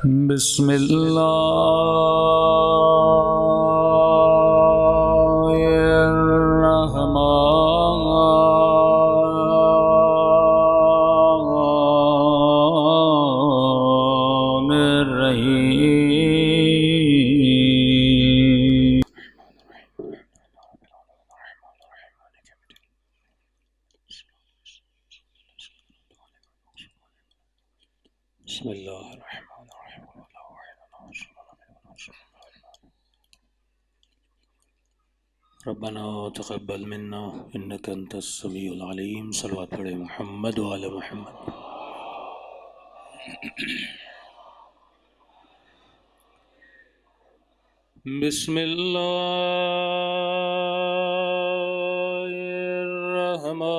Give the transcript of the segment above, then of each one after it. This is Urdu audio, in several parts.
بسم الله الرحمن الرحيم. بسم الله الرحمن الرحيم. ربنا تقبل منا انك انت السميع العليم. صلوات پڑھے محمد وعلى محمد. بسم الله الرحمن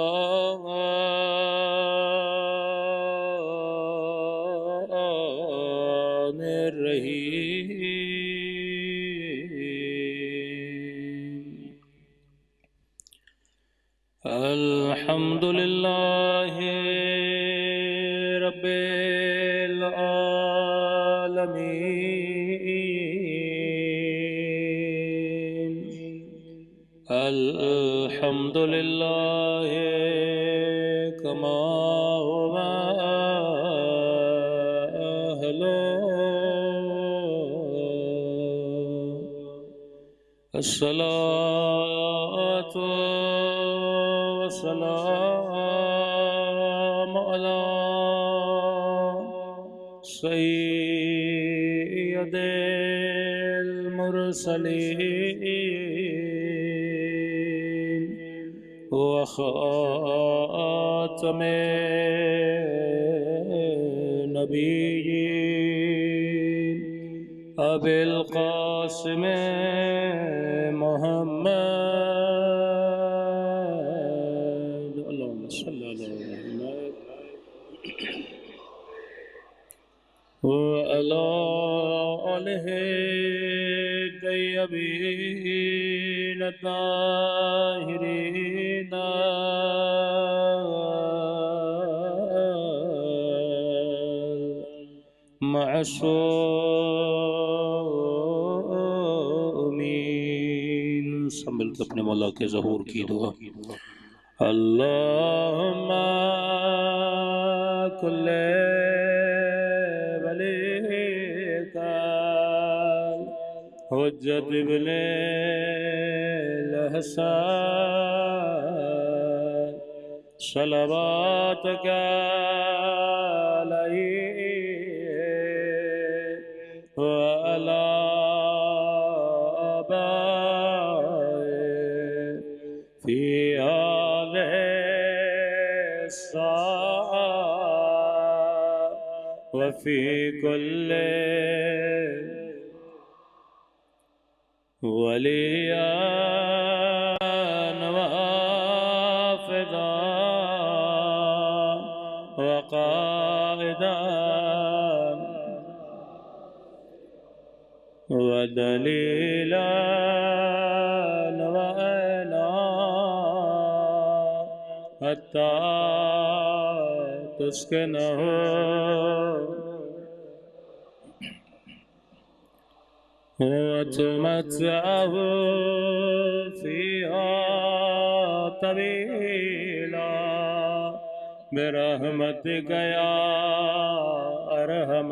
الرحيم. الحمد لله رب العالمين. الحمد لله كما هو أهله. الصلاة والسلام على سيد المرسلين وخاتم النبيين أبي القاسم محمد. اللهم صل على محمد وعلى آله الطيبين الطاهرين معصومين. سنبھل کے اپنے مولا کے ظہور کی دعا. اللہم کل ولیک حجت ابن الحسن صلواتک علیہ وعلی آبائه في هذه الساعة وفي كل وليا وحافظا وقائدا ودليلا وعينا حتى تسكنه وتمتعه فيها طويلا برحمتك يا أرحم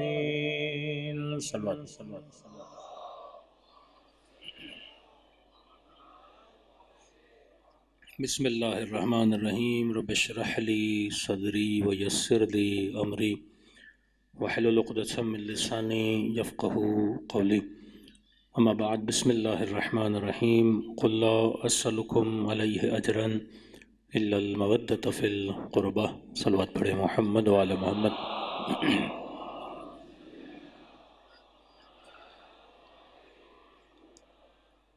الراحمين. صلوات. بسم الله الرحمن الرحيم. رب اشرح لي صدري ويسر لي أمري واحلل عقدة من لساني يفقهوا قولي. اما بعد. بسم الله الرحمن الرحيم. قل لا أسألكم عليه أجرا إلا المودة في القربة. صلوات پڑھے محمد وعلى محمد.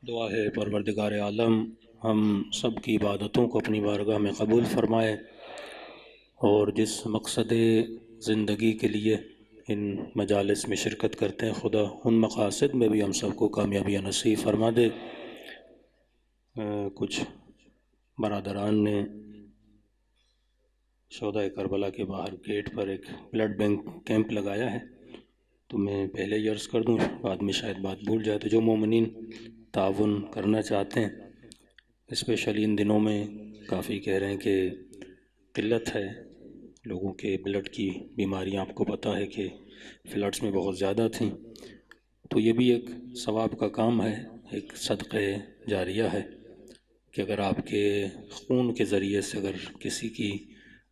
دعا ہے پروردگار عالم ہم سب کی عبادتوں کو اپنی بارگاہ میں قبول فرمائے اور جس مقصد زندگی کے لیے ان مجالس میں شرکت کرتے ہیں خدا ان مقاصد میں بھی ہم سب کو کامیابی نصیب فرما دے. کچھ برادران نے شہدائے کربلا کے باہر گیٹ پر ایک بلڈ بینک کیمپ لگایا ہے، تو میں پہلے ہی عرض کر دوں، بعد میں شاید بات بھول جائے، تو جو مومنین تعاون کرنا چاہتے ہیں، اسپیشلی ان دنوں میں کافی کہہ رہے ہیں کہ قلت ہے لوگوں کے بلڈ کی بیماریاں، آپ کو پتہ ہے کہ فلڈس میں بہت زیادہ تھیں، تو یہ بھی ایک ثواب کا کام ہے، ایک صدقہ جاریہ ہے کہ اگر آپ کے خون کے ذریعے سے اگر کسی کی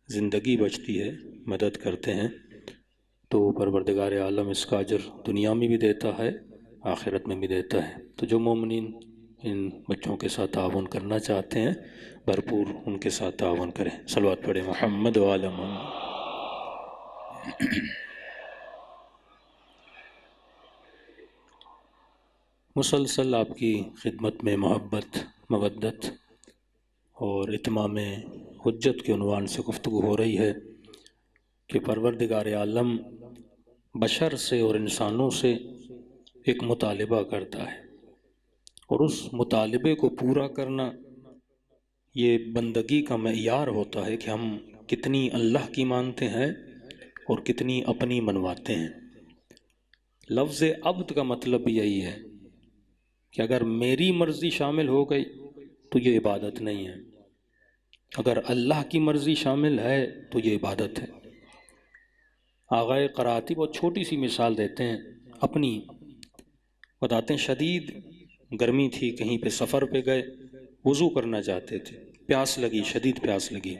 زندگی بچتی ہے، مدد کرتے ہیں، تو پروردگار عالم اس کا اجر دنیا میں بھی دیتا ہے، آخرت میں بھی دیتا ہے۔ تو جو مومنین ان بچوں کے ساتھ تعاون کرنا چاہتے ہیں، بھرپور ان کے ساتھ تعاون کریں۔ صلوات پڑھیں محمد وعلی محمد۔ مسلسل آپ کی خدمت میں محبت، مودت اور اتمام حجت کے عنوان سے گفتگو ہو رہی ہے کہ پروردگار عالم بشر سے اور انسانوں سے ایک مطالبہ کرتا ہے، اور اس مطالبے کو پورا کرنا یہ بندگی کا معیار ہوتا ہے کہ ہم کتنی اللہ کی مانتے ہیں اور کتنی اپنی منواتے ہیں۔ لفظ عبد کا مطلب بھی یہی ہے کہ اگر میری مرضی شامل ہو گئی تو یہ عبادت نہیں ہے، اگر اللہ کی مرضی شامل ہے تو یہ عبادت ہے۔ آغائے قراتی بہت چھوٹی سی مثال دیتے ہیں اپنی، بتاتے ہیں شدید گرمی تھی، کہیں پہ سفر پہ گئے، وضو کرنا چاہتے تھے، پیاس لگی، شدید پیاس لگی،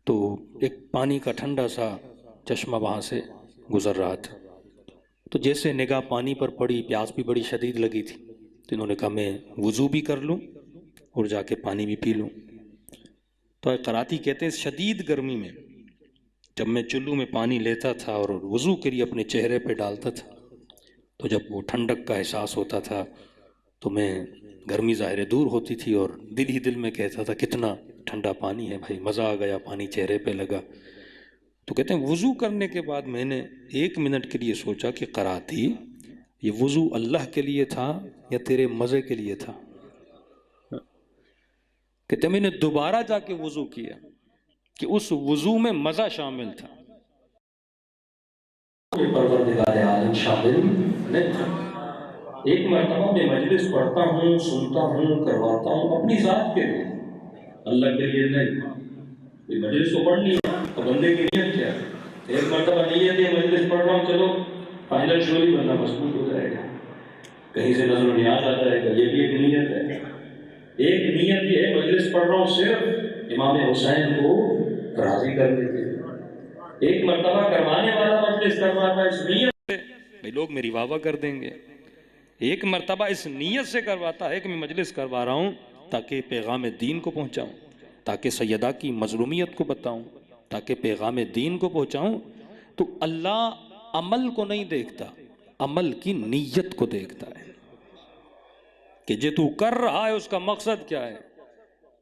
تو ایک پانی کا ٹھنڈا سا چشمہ وہاں سے گزر رہا تھا، تو جیسے نگاہ پانی پر پڑی، پیاس بھی بڑی شدید لگی تھی، تو انہوں نے کہا میں وضو بھی کر لوں اور جا کے پانی بھی پی لوں۔ تو قراتی کہتے ہیں شدید گرمی میں جب میں چلو میں پانی لیتا تھا اور وضو کے لیے اپنے چہرے پہ ڈالتا تھا، تو جب وہ ٹھنڈک کا احساس ہوتا تھا تو میں گرمی ظاہر دور ہوتی تھی اور دل ہی دل میں کہتا تھا کتنا ٹھنڈا پانی ہے بھائی، مزہ آ گیا، پانی چہرے پہ لگا۔ تو کہتے ہیں وضو کرنے کے بعد میں نے 1 منٹ کے لیے سوچا کہ قراتی یہ وضو اللہ کے لیے تھا یا تیرے مزے کے لیے تھا؟ کہتے ہیں میں نے دوبارہ جا کے وضو کیا کہ اس وضو میں مزہ شامل تھا، پروردگار عالم شامل نہیں تھا۔ ایک مرتبہ میں مجلس پڑھتا ہوں، سنتا ہوں، کرواتا ہوں اپنی ذات کے لیے، اللہ کے لیے نہیں۔ یہ مجلس تو پڑھنی ہے تو بندے کی نیت کیا ہے؟ ایک مرتبہ نیت ہے مجلس پڑھ رہا ہوں، چلو فائنل شوری بندہ مضبوط ہو جائے گا، کہیں سے نظر و نیاز آ جائے گا، یہ بھی ایک نیت ہے۔ ایک نیت یہ ہے مجلس پڑھ رہا ہوں صرف امام حسین کو راضی کرنے کے لیے۔ ایک مرتبہ کروانے والا مجلس کرواتا ہے اس نیت سے بھئی لوگ میری واہ واہ کر دیں گے، ایک مرتبہ اس نیت سے کرواتا ہے کہ میں مجلس کروا رہا ہوں تاکہ پیغام دین کو پہنچاؤں، تاکہ سیدہ کی مظلومیت کو بتاؤں، تاکہ پیغام دین کو پہنچاؤں۔ تو اللہ عمل کو نہیں دیکھتا، عمل کی نیت کو دیکھتا ہے کہ جو تو کر رہا ہے اس کا مقصد کیا ہے۔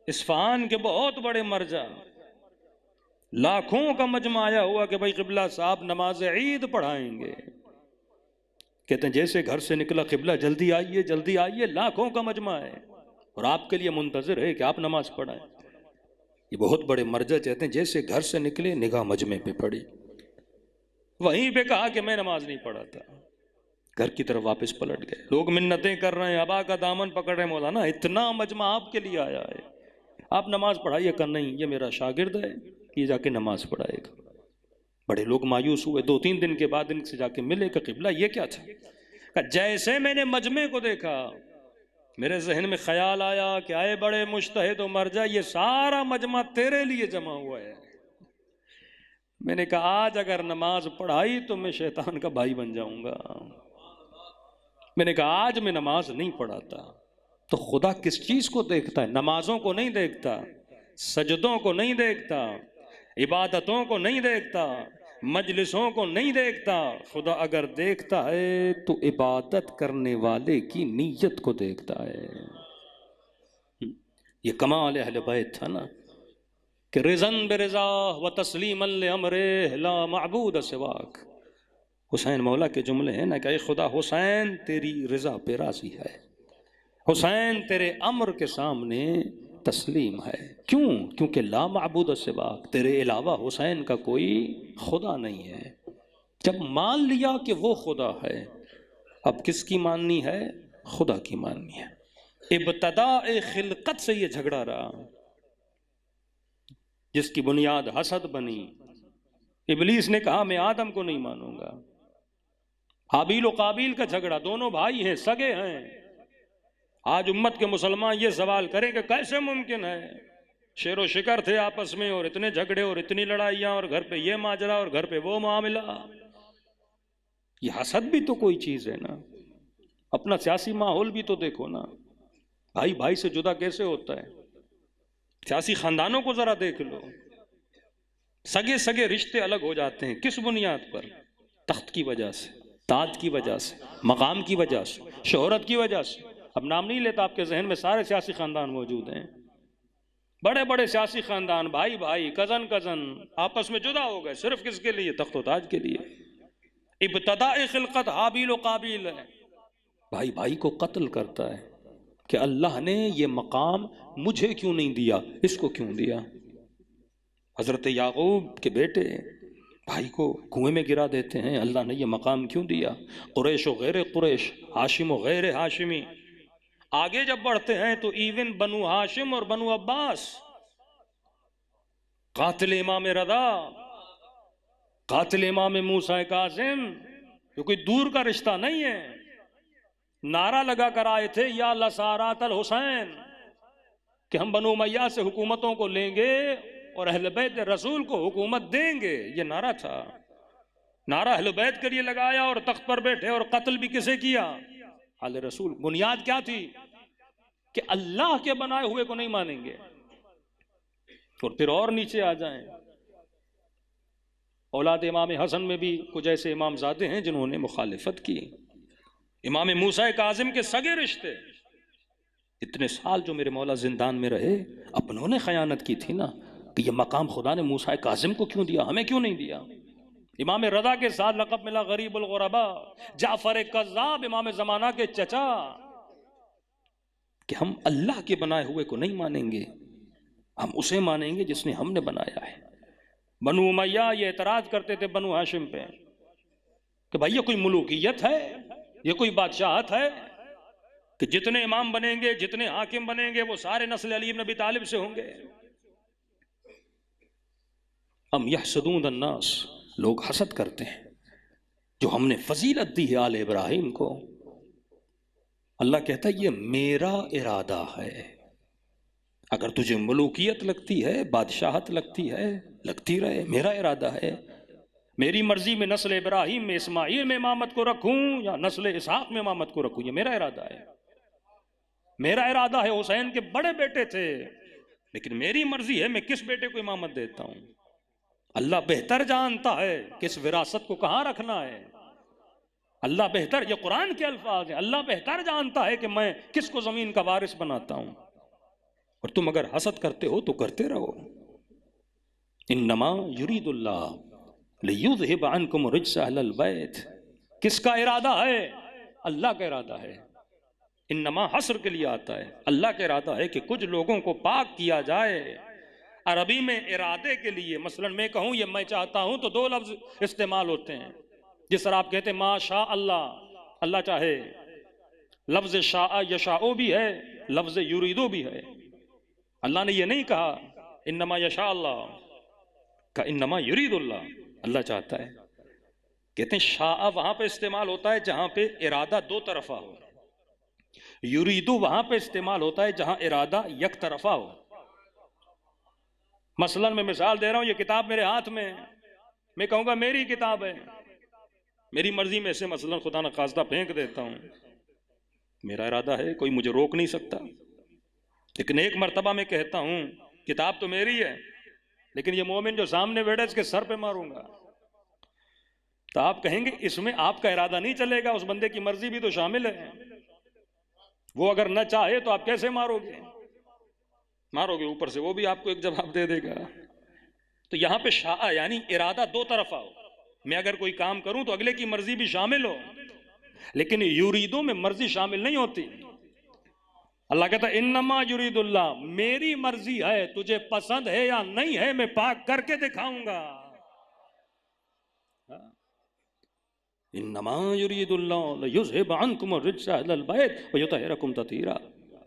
اصفہان کے بہت بڑے مرجع، لاکھوں کا مجمع آیا ہوا کہ بھائی قبلہ صاحب نماز عید پڑھائیں گے، کہتے ہیں جیسے گھر سے نکلا قبلہ جلدی آئیے جلدی آئیے، لاکھوں کا مجمع ہے اور آپ کے لیے منتظر ہے کہ آپ نماز پڑھائیں۔ یہ بہت بڑے مرجع کہتے ہیں جیسے گھر سے نکلے نگاہ مجمع پہ پڑی، وہیں پہ کہا کہ میں نماز نہیں پڑھاتا، گھر کی طرف واپس پلٹ گئے۔ لوگ منتیں کر رہے ہیں، ابا کا دامن پکڑ رہے ہیں، مولانا اتنا مجمع آپ کے لیے آیا ہے، آپ نماز پڑھائیے۔ کہ نہیں یہ میرا شاگرد ہے، یہ جا کے نماز پڑھائے گا۔ بڑے لوگ مایوس ہوئے، 2-3 دن کے بعد ان سے جا کے ملے کہ قبلہ یہ کیا تھا؟ کہ جیسے میں نے مجمع کو دیکھا میرے ذہن میں خیال آیا کہ آئے بڑے مجتہد و مرجع، یہ سارا مجمع تیرے لیے جمع ہوا ہے۔ میں نے کہا آج اگر نماز پڑھائی تو میں شیطان کا بھائی بن جاؤں گا۔ میں نے کہا آج میں نماز نہیں پڑھاتا۔ تو خدا کس چیز کو دیکھتا ہے؟ نمازوں کو نہیں دیکھتا، سجدوں کو نہیں دیکھتا، عبادتوں کو نہیں دیکھتا، مجلسوں کو نہیں دیکھتا۔ خدا اگر دیکھتا ہے تو عبادت کرنے والے کی نیت کو دیکھتا ہے۔ یہ کمال اہل بیت تھا نا کہ رضاً برضا و تسلیما لامرہ لا معبود سواک۔ حسین مولا کے جملے ہیں نا کہ اے خدا حسین تیری رضا پہ راضی ہے، حسین تیرے امر کے سامنے تسلیم ہے۔ کیوں؟ کیونکہ لا معبود سواک، تیرے علاوہ حسین کا کوئی خدا نہیں ہے۔ جب مان لیا کہ وہ خدا ہے، اب کس کی ماننی ہے؟ خدا کی ماننی ہے۔ ابتداء خلقت سے یہ جھگڑا رہا، جس کی بنیاد حسد بنی۔ ابلیس نے کہا میں آدم کو نہیں مانوں گا۔ حابیل و قابیل کا جھگڑا، دونوں بھائی ہیں، سگے ہیں۔ آج امت کے مسلمان یہ سوال کریں کہ کیسے ممکن ہے؟ شیر و شکر تھے آپس میں، اور اتنے جھگڑے اور اتنی لڑائیاں، اور گھر پہ یہ ماجرا اور گھر پہ وہ معاملہ۔ یہ حسد بھی تو کوئی چیز ہے نا۔ اپنا سیاسی ماحول بھی تو دیکھو نا، بھائی بھائی سے جدا کیسے ہوتا ہے؟ سیاسی خاندانوں کو ذرا دیکھ لو، سگے سگے رشتے الگ ہو جاتے ہیں۔ کس بنیاد پر؟ تخت کی وجہ سے، تاج کی وجہ سے، مقام کی وجہ سے، شہرت کی وجہ سے۔ اب نام نہیں لیتا، آپ کے ذہن میں سارے سیاسی خاندان موجود ہیں، بڑے بڑے سیاسی خاندان، بھائی بھائی، کزن کزن، آپس میں جدا ہو گئے، صرف کس کے لیے؟ تخت و تاج کے لیے۔ ابتداء خلقت حابیل و قابیل ہے، بھائی بھائی کو قتل کرتا ہے کہ اللہ نے یہ مقام مجھے کیوں نہیں دیا، اس کو کیوں دیا؟ حضرت یعقوب کے بیٹے بھائی کو کنویں میں گرا دیتے ہیں، اللہ نے یہ مقام کیوں دیا؟ قریش و غیر قریش، ہاشم و غیر ہاشمی۔ آگے جب بڑھتے ہیں تو ایون بنو ہاشم اور بنو عباس، قاتل امام رضا، قاتل امام موسیٰ کاظم، یہ کوئی دور کا رشتہ نہیں ہے۔ نعرہ لگا کر آئے تھے یا لسارات الحسین، کہ ہم بنو امیہ سے حکومتوں کو لیں گے اور اہل بیت رسول کو حکومت دیں گے، یہ نعرہ تھا۔ نعرہ اہل بیت کے لیے لگایا اور تخت پر بیٹھے، اور قتل بھی کسے کیا؟ آل رسول۔ بنیاد کیا تھی؟ کہ اللہ کے بنائے ہوئے کو نہیں مانیں گے۔ اور پھر اور نیچے آ جائیں، اولاد امام حسن میں بھی کچھ ایسے امام زادے ہیں جنہوں نے مخالفت کی۔ امام موسیٰ کاظم کے سگے رشتے، اتنے سال جو میرے مولا زندان میں رہے، اپنوں نے خیانت کی تھی نا، کہ یہ مقام خدا نے موسیٰ کاظم کو کیوں دیا، ہمیں کیوں نہیں دیا؟ امام رضا کے ساتھ لقب ملا غریب الغربا، جعفر کذاب امام زمانہ کے چچا، کہ ہم اللہ کے بنائے ہوئے کو نہیں مانیں گے، ہم اسے مانیں گے جس نے ہم نے بنایا ہے۔ بنو امیہ یہ اعتراض کرتے تھے بنو ہاشم پہ کہ بھائی یہ کوئی ملوکیت ہے، یہ کوئی بادشاہت ہے کہ جتنے امام بنیں گے، جتنے حاکم بنیں گے، وہ سارے نسل علی بن ابی طالب سے ہوں گے؟ ام یحسدون الناس، لوگ حسد کرتے ہیں جو ہم نے فضیلت دی ہے آل ابراہیم کو۔ اللہ کہتا ہے یہ میرا ارادہ ہے۔ اگر تجھے ملوکیت لگتی ہے، بادشاہت لگتی ہے، لگتی رہے، میرا ارادہ ہے۔ میری مرضی میں نسل ابراہیم میں اسماعیل میں امامت کو رکھوں یا نسل اسحاق میں امامت کو رکھوں، یہ میرا ارادہ ہے۔ میرا ارادہ ہے، حسین کے بڑے بیٹے تھے، لیکن میری مرضی ہے میں کس بیٹے کو امامت دیتا ہوں۔ اللہ بہتر جانتا ہے کس وراثت کو کہاں رکھنا ہے۔ اللہ بہتر، یہ قرآن کے الفاظ ہیں، اللہ بہتر جانتا ہے کہ میں کس کو زمین کا وارث بناتا ہوں۔ اور تم اگر حسد کرتے ہو تو کرتے رہو۔ انما یرید اللہ لیذہب عنکم الرجس اہل البیت، کس کا ارادہ ہے؟ اللہ کا ارادہ ہے۔ انما حصر کے لیے آتا ہے، اللہ کا ارادہ ہے کہ کچھ لوگوں کو پاک کیا جائے۔ عربی میں ارادے کے لیے، مثلا میں کہوں یہ میں چاہتا ہوں تو دو لفظ استعمال ہوتے ہیں، جس طرح آپ کہتے ہیں ما شاء اللہ، اللہ چاہے۔ لفظ شاء یشاء بھی ہے، لفظ یریدو بھی ہے۔ اللہ نے یہ نہیں کہا انما یشاء اللہ، کہ انما یرید اللہ، اللہ چاہتا ہے۔ کہتے ہیں شاء وہاں پہ استعمال ہوتا ہے جہاں پہ ارادہ دو طرفہ ہو، یریدو وہاں پہ استعمال ہوتا ہے جہاں ارادہ یک طرفہ ہو۔ مثلا میں مثال دے رہا ہوں، یہ کتاب میرے ہاتھ میں ہے، میں کہوں گا میری کتاب ہے، میری مرضی میں سے مثلا خدا نخواستہ پھینک دیتا ہوں، میرا ارادہ ہے، کوئی مجھے روک نہیں سکتا۔ لیکن ایک مرتبہ میں کہتا ہوں کتاب تو میری ہے، لیکن یہ مومن جو سامنے بیٹھا اس کے سر پہ ماروں گا، تو آپ کہیں گے اس میں آپ کا ارادہ نہیں چلے گا، اس بندے کی مرضی بھی تو شامل ہے، وہ اگر نہ چاہے تو آپ کیسے مارو گے؟ مارو گے اوپر سے، وہ بھی آپ کو ایک جواب دے دے گا۔ تو یہاں پہ شاء یعنی ارادہ دو طرفہ ہو، میں اگر کوئی کام کروں تو اگلے کی مرضی بھی شامل ہو، لیکن یریدوں میں مرضی شامل نہیں ہوتی۔ اللہ کہتا ہے انما یرید اللہ، میری مرضی ہے، تجھے پسند ہے یا نہیں ہے میں پاک کر کے دکھاؤں گا. انما یرید اللہ لیذھب عنکم الرجس اہل البیت ویطہرکم تطہیرا.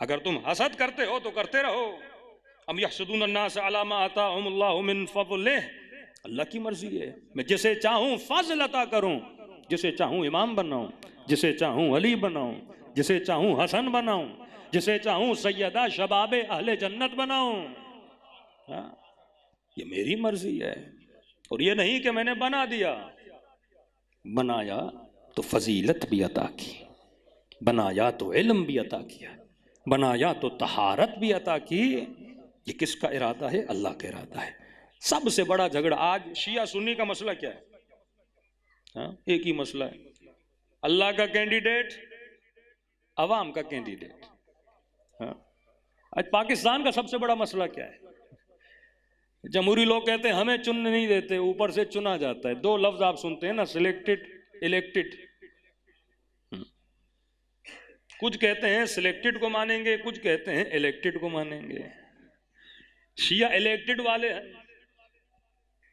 اگر تم حسد کرتے ہو تو کرتے رہو. ام یحسدون الناس علی ما آتاہم اللہ من فضلہ، اللہ کی مرضی ہے، میں جسے چاہوں فضل عطا کروں، جسے چاہوں امام بناؤں، جسے چاہوں علی بناؤں، جسے چاہوں حسن بناؤں، جسے چاہوں سیدہ شباب اہل جنت بناؤں. یہ میری مرضی ہے. اور یہ نہیں کہ میں نے بنا دیا، بنایا تو فضیلت بھی عطا کی، بنایا تو علم بھی عطا کیا، بنایا تو طہارت بھی عطا کی. یہ کس کا ارادہ ہے؟ اللہ کا ارادہ ہے. سب سے بڑا جھگڑا آج شیعہ سنی کا مسئلہ کیا ہے؟ ایک ہی مسئلہ ہے، اللہ کا کینڈیڈیٹ، عوام کا کینڈیڈیٹ. آج پاکستان کا سب سے بڑا مسئلہ کیا ہے؟ جمہوری لوگ کہتے ہیں ہمیں چننے نہیں دیتے، اوپر سے چنا جاتا ہے. دو لفظ آپ سنتے ہیں نا، سلیکٹڈ الیکٹڈ. کچھ کہتے ہیں سلیکٹڈ کو مانیں گے، کچھ کہتے ہیں الیکٹڈ کو مانیں گے. شیعہ الیکٹڈ والے ہیں،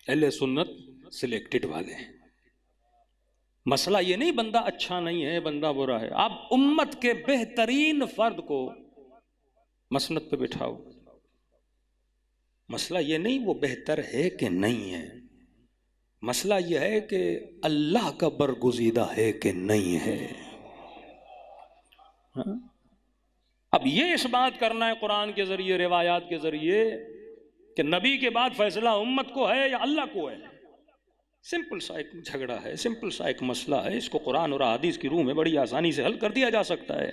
اہل سنت سلیکٹڈ والے ہیں. مسئلہ یہ نہیں بندہ اچھا نہیں ہے بندہ برا ہے، آپ امت کے بہترین فرد کو مسند پہ بٹھاؤ. مسئلہ یہ نہیں وہ بہتر ہے کہ نہیں ہے، مسئلہ یہ ہے کہ اللہ کا برگزیدہ ہے کہ نہیں ہے. اب یہ اس بات کرنا ہے قرآن کے ذریعے، روایات کے ذریعے، کہ نبی کے بعد فیصلہ امت کو ہے یا اللہ کو ہے. سمپل سا ایک جھگڑا ہے، سمپل سا ایک مسئلہ ہے. اس کو قرآن اور احادیث کی روح میں بڑی آسانی سے حل کر دیا جا سکتا ہے،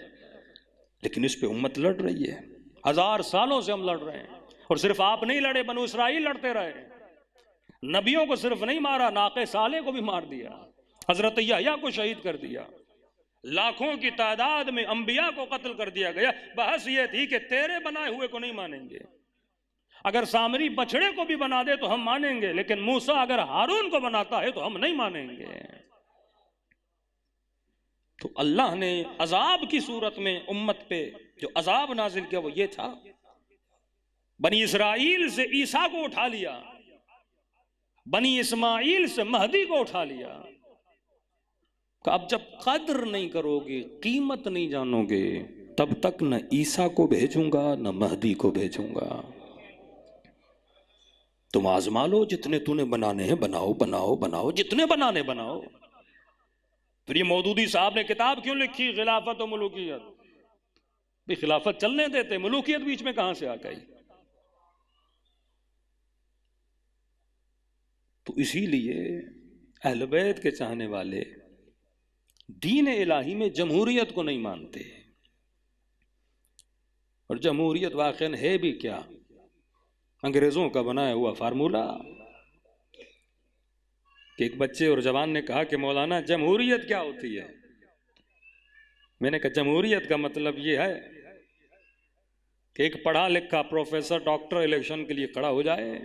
لیکن اس پہ امت لڑ رہی ہے. 1000 سالوں سے ہم لڑ رہے ہیں. اور صرف آپ نہیں لڑے، بنو اسرائیل لڑتے رہے. نبیوں کو صرف نہیں مارا، ناقہ صالح کو بھی مار دیا، حضرت یحییٰ کو شہید کر دیا، لاکھوں کی تعداد میں انبیاء کو قتل کر دیا گیا. بحث یہ تھی کہ تیرے بنائے ہوئے کو نہیں مانیں گے. اگر سامری بچڑے کو بھی بنا دے تو ہم مانیں گے، لیکن موسیٰ اگر ہارون کو بناتا ہے تو ہم نہیں مانیں گے. تو اللہ نے عذاب کی صورت میں امت پہ جو عذاب نازل کیا وہ یہ تھا، بنی اسرائیل سے عیسیٰ کو اٹھا لیا، بنی اسماعیل سے مہدی کو اٹھا لیا. کہ اب جب قدر نہیں کرو گے، قیمت نہیں جانو گے، تب تک نہ عیسیٰ کو بھیجوں گا نہ مہدی کو بھیجوں گا. تم آزما لو، جتنے تو نے بنانے ہیں بناؤ بناؤ بناؤ، جتنے بنانے بناؤ. پھر یہ مودودی صاحب نے کتاب کیوں لکھی خلافت و ملوکیت؟ بھی خلافت چلنے دیتے، ملوکیت بیچ میں کہاں سے آ گئی؟ تو اسی لیے اہل بیت کے چاہنے والے دین الہی میں جمہوریت کو نہیں مانتے. اور جمہوریت واقعاً ہے بھی کیا؟ انگریزوں کا بنایا ہوا فارمولہ. کہ ایک بچے اور جوان نے کہا کہ مولانا جمہوریت کیا ہوتی ہے؟ میں نے کہا جمہوریت کا مطلب یہ ہے کہ ایک پڑھا لکھا پروفیسر ڈاکٹر الیکشن کے لیے کھڑا ہو جائے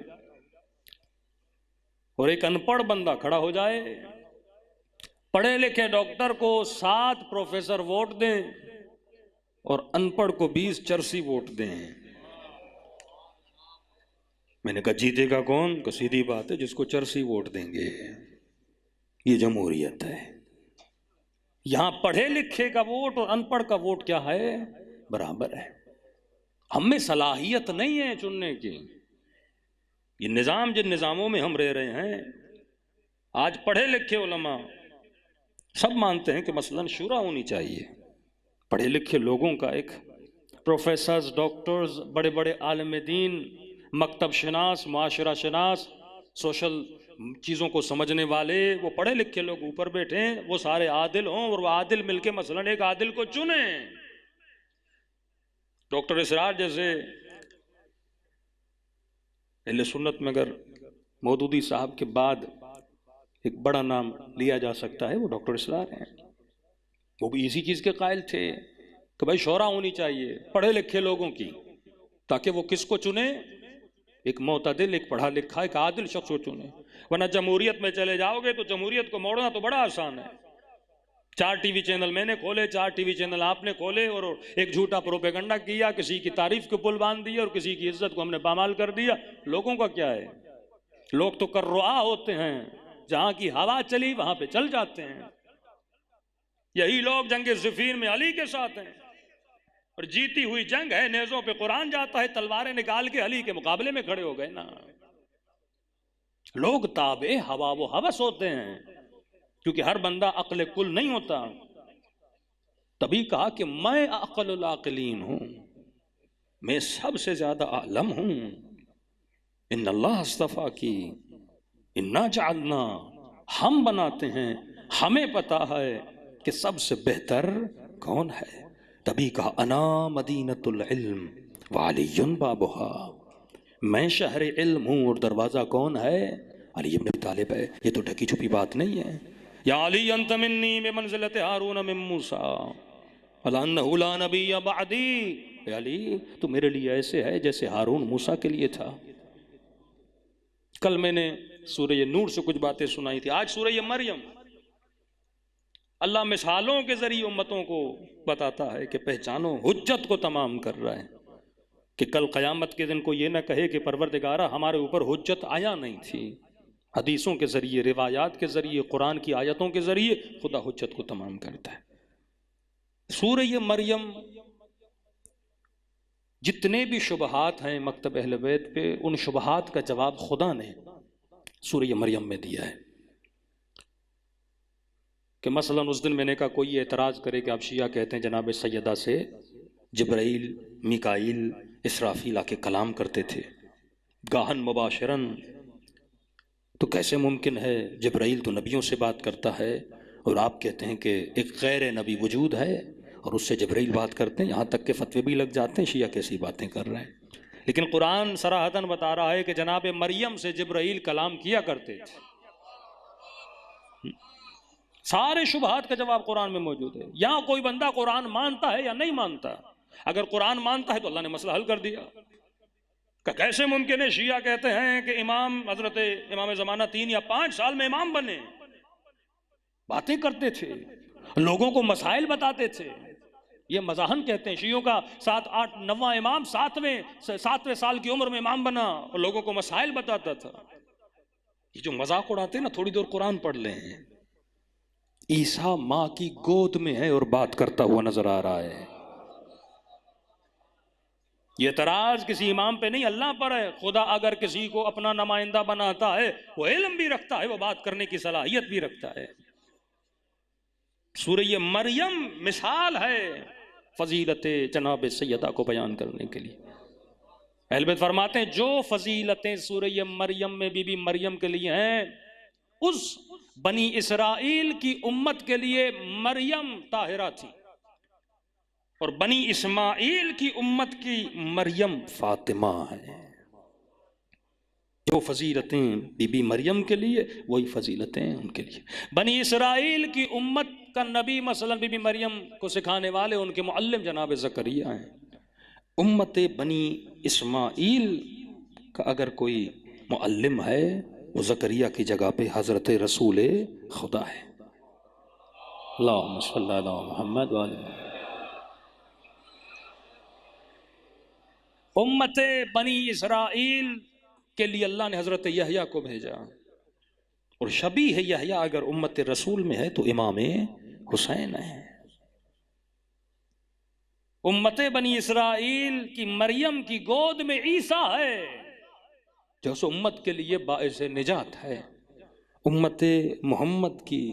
اور ایک ان پڑھ بندہ کھڑا ہو جائے. پڑھے لکھے ڈاکٹر کو 7 پروفیسر ووٹ دیں اور ان پڑھ کو 20 چرسی ووٹ دیں. میں نے کہا جیتے گا کون؟ کہ سیدھی بات ہے جس کو چرسی ووٹ دیں گے. یہ جمہوریت ہے. یہاں پڑھے لکھے کا ووٹ اور ان پڑھ کا ووٹ کیا ہے؟ برابر ہے. ہم میں صلاحیت نہیں ہے چننے کی. یہ نظام جن نظاموں میں ہم رہ رہے ہیں، آج پڑھے لکھے علماء سب مانتے ہیں کہ مثلاً شورا ہونی چاہیے. پڑھے لکھے لوگوں کا ایک پروفیسرز، ڈاکٹرز، بڑے بڑے عالم دین، مکتب شناس، معاشرہ شناس، سوشل چیزوں کو سمجھنے والے، وہ پڑھے لکھے لوگ اوپر بیٹھے ہیں، وہ سارے عادل ہوں اور وہ عادل مل کے مثلاً ایک عادل کو چنیں. ڈاکٹر اسرار جیسے اہل سنت میں اگر مودودی صاحب کے بعد ایک بڑا نام لیا جا سکتا ہے وہ ڈاکٹر اسرار ہیں. وہ بھی اسی چیز کے قائل تھے کہ بھائی شورا ہونی چاہیے پڑھے لکھے لوگوں کی، تاکہ وہ کس کو چنے؟ ایک معتدل، ایک پڑھا لکھا، ایک عادل شخص کو چنے. ورنہ جمہوریت میں چلے جاؤ گے تو جمہوریت کو موڑنا تو بڑا آسان ہے. 4 ٹی وی چینل میں نے کھولے، 4 ٹی وی چینل آپ نے کھولے، اور ایک جھوٹا پروپیگنڈا کیا، کسی کی تعریف کے پل باندھ دیا اور کسی کی عزت کو ہم نے پامال کر دیا۔ لوگوں کا کیا ہے؟ لوگ تو کررعا ہوتے ہیں، جہاں کی ہوا چلی وہاں پہ چل جاتے ہیں۔ یہی لوگ جنگ صفین میں علی کے ساتھ ہیں، اور جیتی ہوئی جنگ ہے، نیزوں پہ قرآن جاتا ہے، تلواریں نکال کے علی کے مقابلے میں کھڑے ہو گئے نا۔ لوگ تابع ہوا و ہوس ہوتے ہیں، کیونکہ ہر بندہ عقل کل نہیں ہوتا۔ تبھی کہا کہ میں اعقل العاقلین ہوں، میں سب سے زیادہ عالم ہوں۔ ان اللہ اصطفیٰ کی انا جعلنا، ہم بناتے ہیں، ہمیں پتا ہے کہ سب سے بہتر کون ہے۔ تبھی کہا انا مدینۃ العلم وعلی بابھا، میں شہر علم ہوں اور دروازہ کون ہے؟ علی ابن ابی طالب ہے۔ یہ تو ڈھکی چھپی بات نہیں ہے۔ یا علی انت منی بمنزلۃ ہارون من موسیٰ وَلَأَنَّهُ لَا نَبِيَّ بَعْدِي، اے علی تو میرے لیے ایسے ہے جیسے ہارون موسیٰ کے لیے تھا۔ کل میں نے سورہ نور سے کچھ باتیں سنائی تھی، آج سورہ مریم۔ اللہ مثالوں کے ذریعے امتوں کو بتاتا ہے کہ پہچانو، حجت کو تمام کر رہا ہے، کہ کل قیامت کے دن کو یہ نہ کہے کہ پروردگارہ ہمارے اوپر حجت آیا نہیں تھی۔ حدیثوں کے ذریعے، روایات کے ذریعے، قرآن کی آیتوں کے ذریعے خدا حجت کو تمام کرتا ہے۔ سورہ مریم، جتنے بھی شبہات ہیں مکتب اہل بیت پہ، ان شبہات کا جواب خدا نے سورہ مریم میں دیا ہے۔ کہ مثلا اس دن میں نے کہا کوئی اعتراض کرے کہ آپ شیعہ کہتے ہیں جناب سیدہ سے جبرائیل، میکائیل، اسرافیل آ کے کلام کرتے تھے گاہن مباشرن، تو کیسے ممکن ہے؟ جبرائیل تو نبیوں سے بات کرتا ہے، اور آپ کہتے ہیں کہ ایک غیر نبی وجود ہے اور اس سے جبرائیل بات کرتے ہیں، یہاں تک کہ فتوے بھی لگ جاتے ہیں۔ شیعہ کیسی باتیں کر رہے ہیں؟ لیکن قرآن صراحتاً بتا رہا ہے کہ جناب مریم سے جبرائیل کلام کیا کرتے تھے۔ سارے شبہات کا جواب قرآن میں موجود ہے۔ یہاں کوئی بندہ قرآن مانتا ہے یا نہیں مانتا، اگر قرآن مانتا ہے تو اللہ نے مسئلہ حل کر دیا۔ کہ کیسے ممکن ہے؟ شیعہ کہتے ہیں کہ حضرت امام زمانہ 3 یا 5 سال میں امام بنے، باتیں کرتے تھے، لوگوں کو مسائل بتاتے تھے۔ یہ مزاحن کہتے ہیں، شیعوں کا 7، 8، 9واں امام 7ویں سال کی عمر میں امام بنا اور لوگوں کو مسائل بتاتا تھا۔ یہ جو مذاق اڑاتے ہیں نا، تھوڑی دور قرآن پڑھ لیں۔ عیسیٰ ماں کی گود میں ہے اور بات کرتا ہوا نظر آ رہا ہے۔ یہ اعتراض کسی امام پہ نہیں، اللہ پر ہے۔ خدا اگر کسی کو اپنا نمائندہ بناتا ہے، وہ علم بھی رکھتا ہے، وہ بات کرنے کی صلاحیت بھی رکھتا ہے۔ سورہ مریم مثال ہے فضیلت جناب سیدہ کو بیان کرنے کے لیے۔ اہل بیت فرماتے ہیں جو فضیلتیں سورہ مریم میں بی بی مریم کے لیے ہیں، اس بنی اسرائیل کی امت کے لیے مریم طاہرہ تھی، اور بنی اسماعیل کی امت کی مریم فاطمہ ہے۔ جو فضیلتیں بی بی مریم کے لیے، وہی فضیلتیں ان کے لیے۔ بنی اسرائیل کی امت کا نبی مثلا بی بی مریم کو سکھانے والے ان کے معلم جناب زکریا ہیں۔ امت بنی اسماعیل کا اگر کوئی معلم ہے، وہ زکریا کی جگہ پہ حضرت رسول خدا ہے۔ اللہم صلی علی محمد وعلی محمد۔ امت بنی اسرائیل کے لیے اللہ نے حضرت یحییٰ کو بھیجا، اور شبیہ یحییٰ اگر امت رسول میں ہے تو امام حسین ہے۔ امت بنی اسرائیل کی مریم کی گود میں عیسیٰ ہے، جو اس امت کے لیے باعث نجات ہے۔ امت محمد کی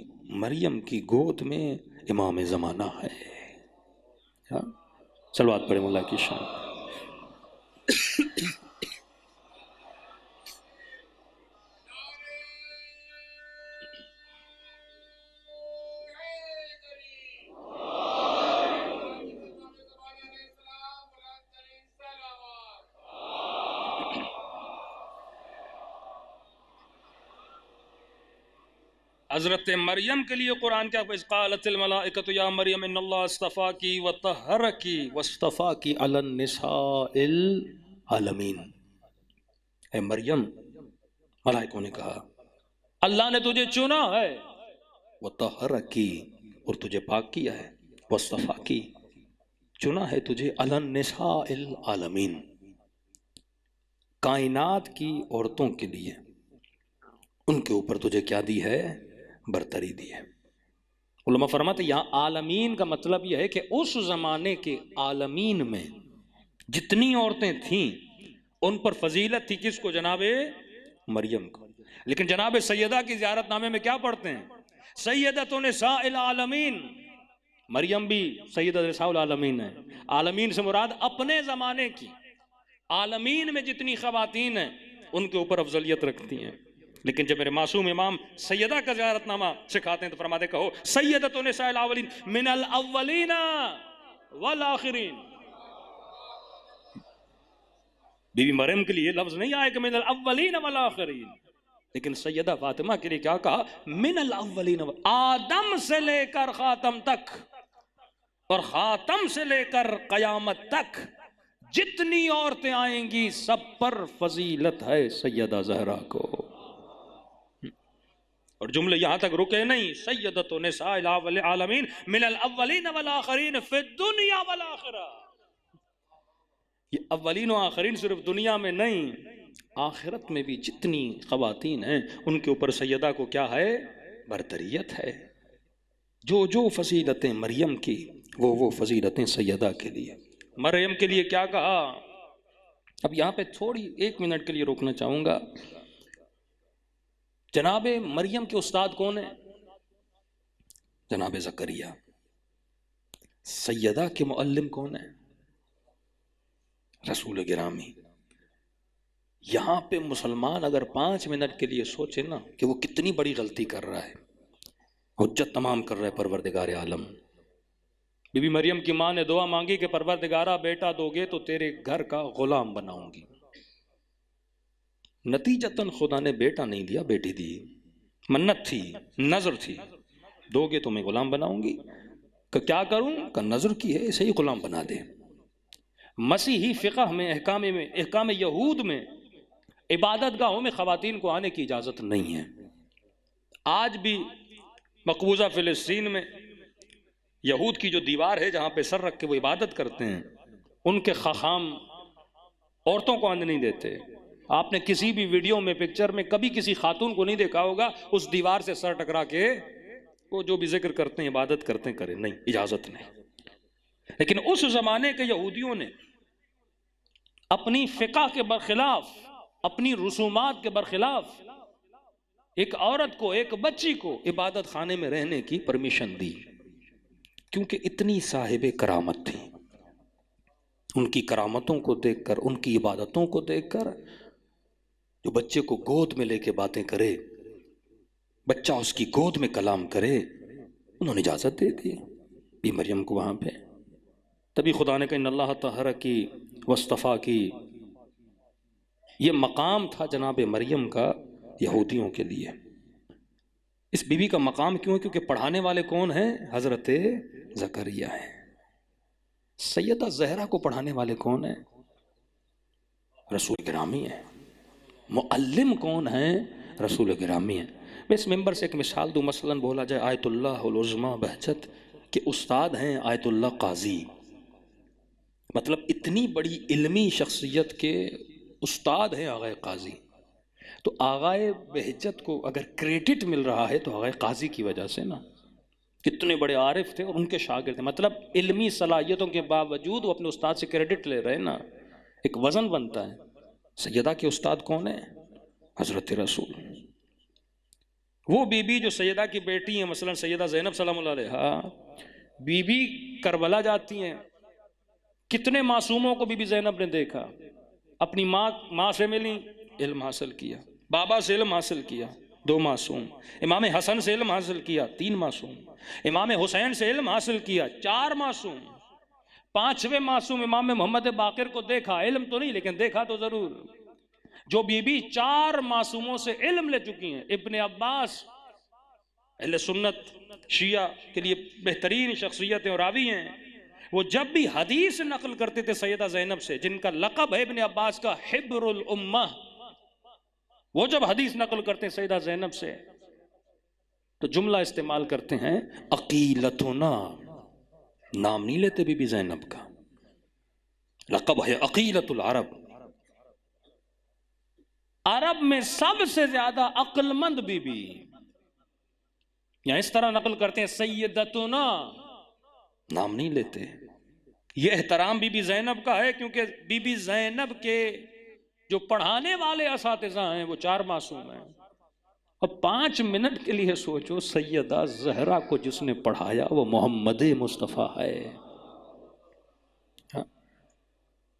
مریم کی گود میں امام زمانہ ہے۔ صلوات پڑھیں اللہ کی شان۔ حضرت مریم کے لیے قرآن کیا اذ قالت الملائکۃ یا مریم ان اللہ اصطفاکی وطہرکی واصطفاکی علی النساء العالمین۔ اے مریم، ملائکوں نے کہا اللہ نے تجھے چنا ہے، وطہرکی، اور تجھے پاک کیا ہے، وصطفیٰ کی، چنا ہے تجھے علی النساء العالمین، کائنات کی عورتوں کے لیے، ان کے اوپر تجھے کیا دی ہے؟ برتری دی ہے۔ علماء فرماتے ہیں یہاں عالمین کا مطلب یہ ہے کہ اس زمانے کے عالمین میں جتنی عورتیں تھیں ان پر فضیلت تھی کس کو؟ جناب مریم کو۔ لیکن جناب سیدہ کی زیارت نامے میں کیا پڑھتے ہیں؟ سیدۃ نساء العالمین، مریم بھی سیدۃ نساء العالمین ہے۔ عالمین سے مراد اپنے زمانے کی عالمین میں جتنی خواتین ہیں ان کے اوپر افضلیت رکھتی ہیں۔ لیکن جب میرے معصوم امام سیدہ کا زیارت نامہ سکھاتے ہیں تو فرماتے کہو سیدۃ نساء الاولین من الاولین والآخرین۔ بی بی مریم کے لیے لفظ نہیں آئے کہ من الاولین والآخرین، لیکن سیدہ فاطمہ کے لیے کیا کہا؟ من الاولین، آدم سے لے کر خاتم تک اور خاتم سے لے کر قیامت تک جتنی عورتیں آئیں گی سب پر فضیلت ہے سیدہ زہرا کو۔ اور جملے یہاں تک رکے نہیں، سیدۃ نساء العالمین من الاولین والآخرین فی الدنیا والآخرہ۔ یہ اولین و آخرین صرف دنیا میں نہیں، آخرت میں بھی جتنی خواتین ہیں ان کے اوپر سیدہ کو کیا ہے؟ برتریت ہے۔ جو فضیلتیں مریم کی وہ فضیلتیں سیدہ کے لیے۔ مریم کے لیے کیا کہا؟ اب یہاں پہ تھوڑی 1 منٹ کے لیے روکنا چاہوں گا۔ جناب مریم کے استاد کون ہیں؟ جناب زکریا۔ سیدہ کے معلم کون ہیں؟ رسول گرامی۔ یہاں پہ مسلمان اگر 5 منٹ کے لیے سوچے نا کہ وہ کتنی بڑی غلطی کر رہا ہے، حجت تمام کر رہا ہے پروردگار عالم۔ بی بی مریم کی ماں نے دعا مانگی کہ پروردگارہ بیٹا دو گے تو تیرے گھر کا غلام بناؤں گی۔ نتیجتاً خدا نے بیٹا نہیں دیا، بیٹی دی۔ منت تھی، نظر تھی، دو گے تو میں غلام بناؤں گی۔ کہ کیا کروں؟ کہ نظر کی ہے، اسے ہی غلام بنا دے۔ مسیحی فقہ میں احکام یہود میں عبادت گاہوں میں خواتین کو آنے کی اجازت نہیں ہے۔ آج بھی مقبوضہ فلسطین میں یہود کی جو دیوار ہے جہاں پہ سر رکھ کے وہ عبادت کرتے ہیں، ان کے خاخام عورتوں کو آنے نہیں دیتے۔ آپ نے کسی بھی ویڈیو میں پکچر میں کبھی کسی خاتون کو نہیں دیکھا ہوگا اس دیوار سے سر ٹکرا کے وہ جو بھی ذکر کرتے ہیں عبادت کرتے ہیں کریں، نہیں، اجازت نہیں۔ لیکن اس زمانے کے یہودیوں نے اپنی فقہ کے برخلاف، اپنی رسومات کے برخلاف ایک عورت کو، ایک بچی کو عبادت خانے میں رہنے کی پرمیشن دی، کیونکہ اتنی صاحب کرامت تھی۔ ان کی کرامتوں کو دیکھ کر، ان کی عبادتوں کو دیکھ کر جو بچے کو گود میں لے کے باتیں کرے، بچہ اس کی گود میں کلام کرے، انہوں نے اجازت دے دی بی مریم کو وہاں پہ۔ تبھی خدا نے کہا ان اللہ طہر کی واصطفیٰ کی۔ یہ مقام تھا جناب مریم کا یہودیوں کے لیے۔ اس بی بی کا مقام کیوں ہے؟ کیونکہ پڑھانے والے کون ہیں؟ حضرت زکریا ہیں۔ سیدہ زہرا کو پڑھانے والے کون ہیں؟ رسول گرامی ہیں۔ معلم کون ہیں؟ رسول گرامی ہیں۔ میں اس ممبر سے ایک مثال دوں، مثلا بولا جائے آیت اللہ العظمیٰ بہجت کے استاد ہیں آیت اللہ قاضی، مطلب اتنی بڑی علمی شخصیت کے استاد ہیں آغا قاضی۔ تو آغا بہجت کو اگر کریڈٹ مل رہا ہے تو آغا قاضی کی وجہ سے نا، کتنے بڑے عارف تھے اور ان کے شاگرد تھے، مطلب علمی صلاحیتوں کے باوجود وہ اپنے استاد سے کریڈٹ لے رہے ہیں نا، ایک وزن بنتا ہے۔ سیدہ کے استاد کون ہیں؟ حضرت رسول۔ وہ بی بی جو سیدہ کی بیٹی ہیں، مثلا سیدہ زینب سلام اللہ علیہا، بی بی کربلا جاتی ہیں، کتنے معصوموں کو بی بی زینب نے دیکھا، اپنی ماں سے ملی، علم حاصل کیا، بابا سے علم حاصل کیا، 2 معصوم، امام حسن سے علم حاصل کیا، 3 معصوم، امام حسین سے علم حاصل کیا، 4 معصوم، 5ویں معصوم امام محمد باقر کو دیکھا، علم تو نہیں لیکن دیکھا تو ضرور۔ جو بی بی 4 معصوموں سے علم لے چکی ہیں، ابن عباس اہل سنت شیعہ کے لیے بہترین شخصیتیں اور راوی ہیں، وہ جب بھی حدیث نقل کرتے تھے سیدہ زینب سے، جن کا لقب ہے ابن عباس کا حبر الامہ، وہ جب حدیث نقل کرتے ہیں سیدہ زینب سے، تو جملہ استعمال کرتے ہیں عقیلتنا، نام نہیں لیتے بی بی زینب کا، لقب ہے عقیلت العرب، عرب میں سب سے زیادہ عقل مند بی بی، یا اس طرح نقل کرتے ہیں سیدتنا، نام نہیں لیتے۔ یہ احترام بی بی زینب کا ہے کیونکہ بی بی زینب کے جو پڑھانے والے اساتذہ ہیں وہ 4 معصوم ہیں۔ اب 5 منٹ کے لیے سوچو، سیدہ زہرا کو جس نے پڑھایا وہ محمد مصطفیٰ ہے،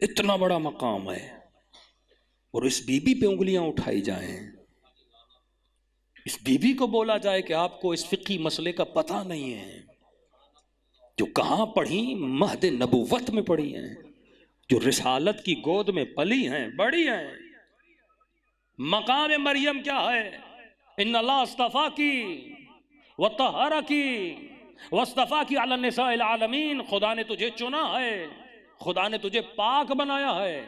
اتنا بڑا مقام ہے، اور اس بی بی پہ انگلیاں اٹھائی جائیں، اس بی بی کو بولا جائے کہ آپ کو اس فقہی مسئلے کا پتہ نہیں ہے، جو کہاں پڑھی؟ مہد نبوت میں پڑھی ہیں، جو رسالت کی گود میں پلی ہیں، بڑی ہیں۔ مقام مریم کیا ہے؟ ان اللہ اصطفاکی وطہرکی واصطفاکی علی النساء العالمین، خدا نے تجھے چنا ہے، خدا نے تجھے پاک بنایا ہے۔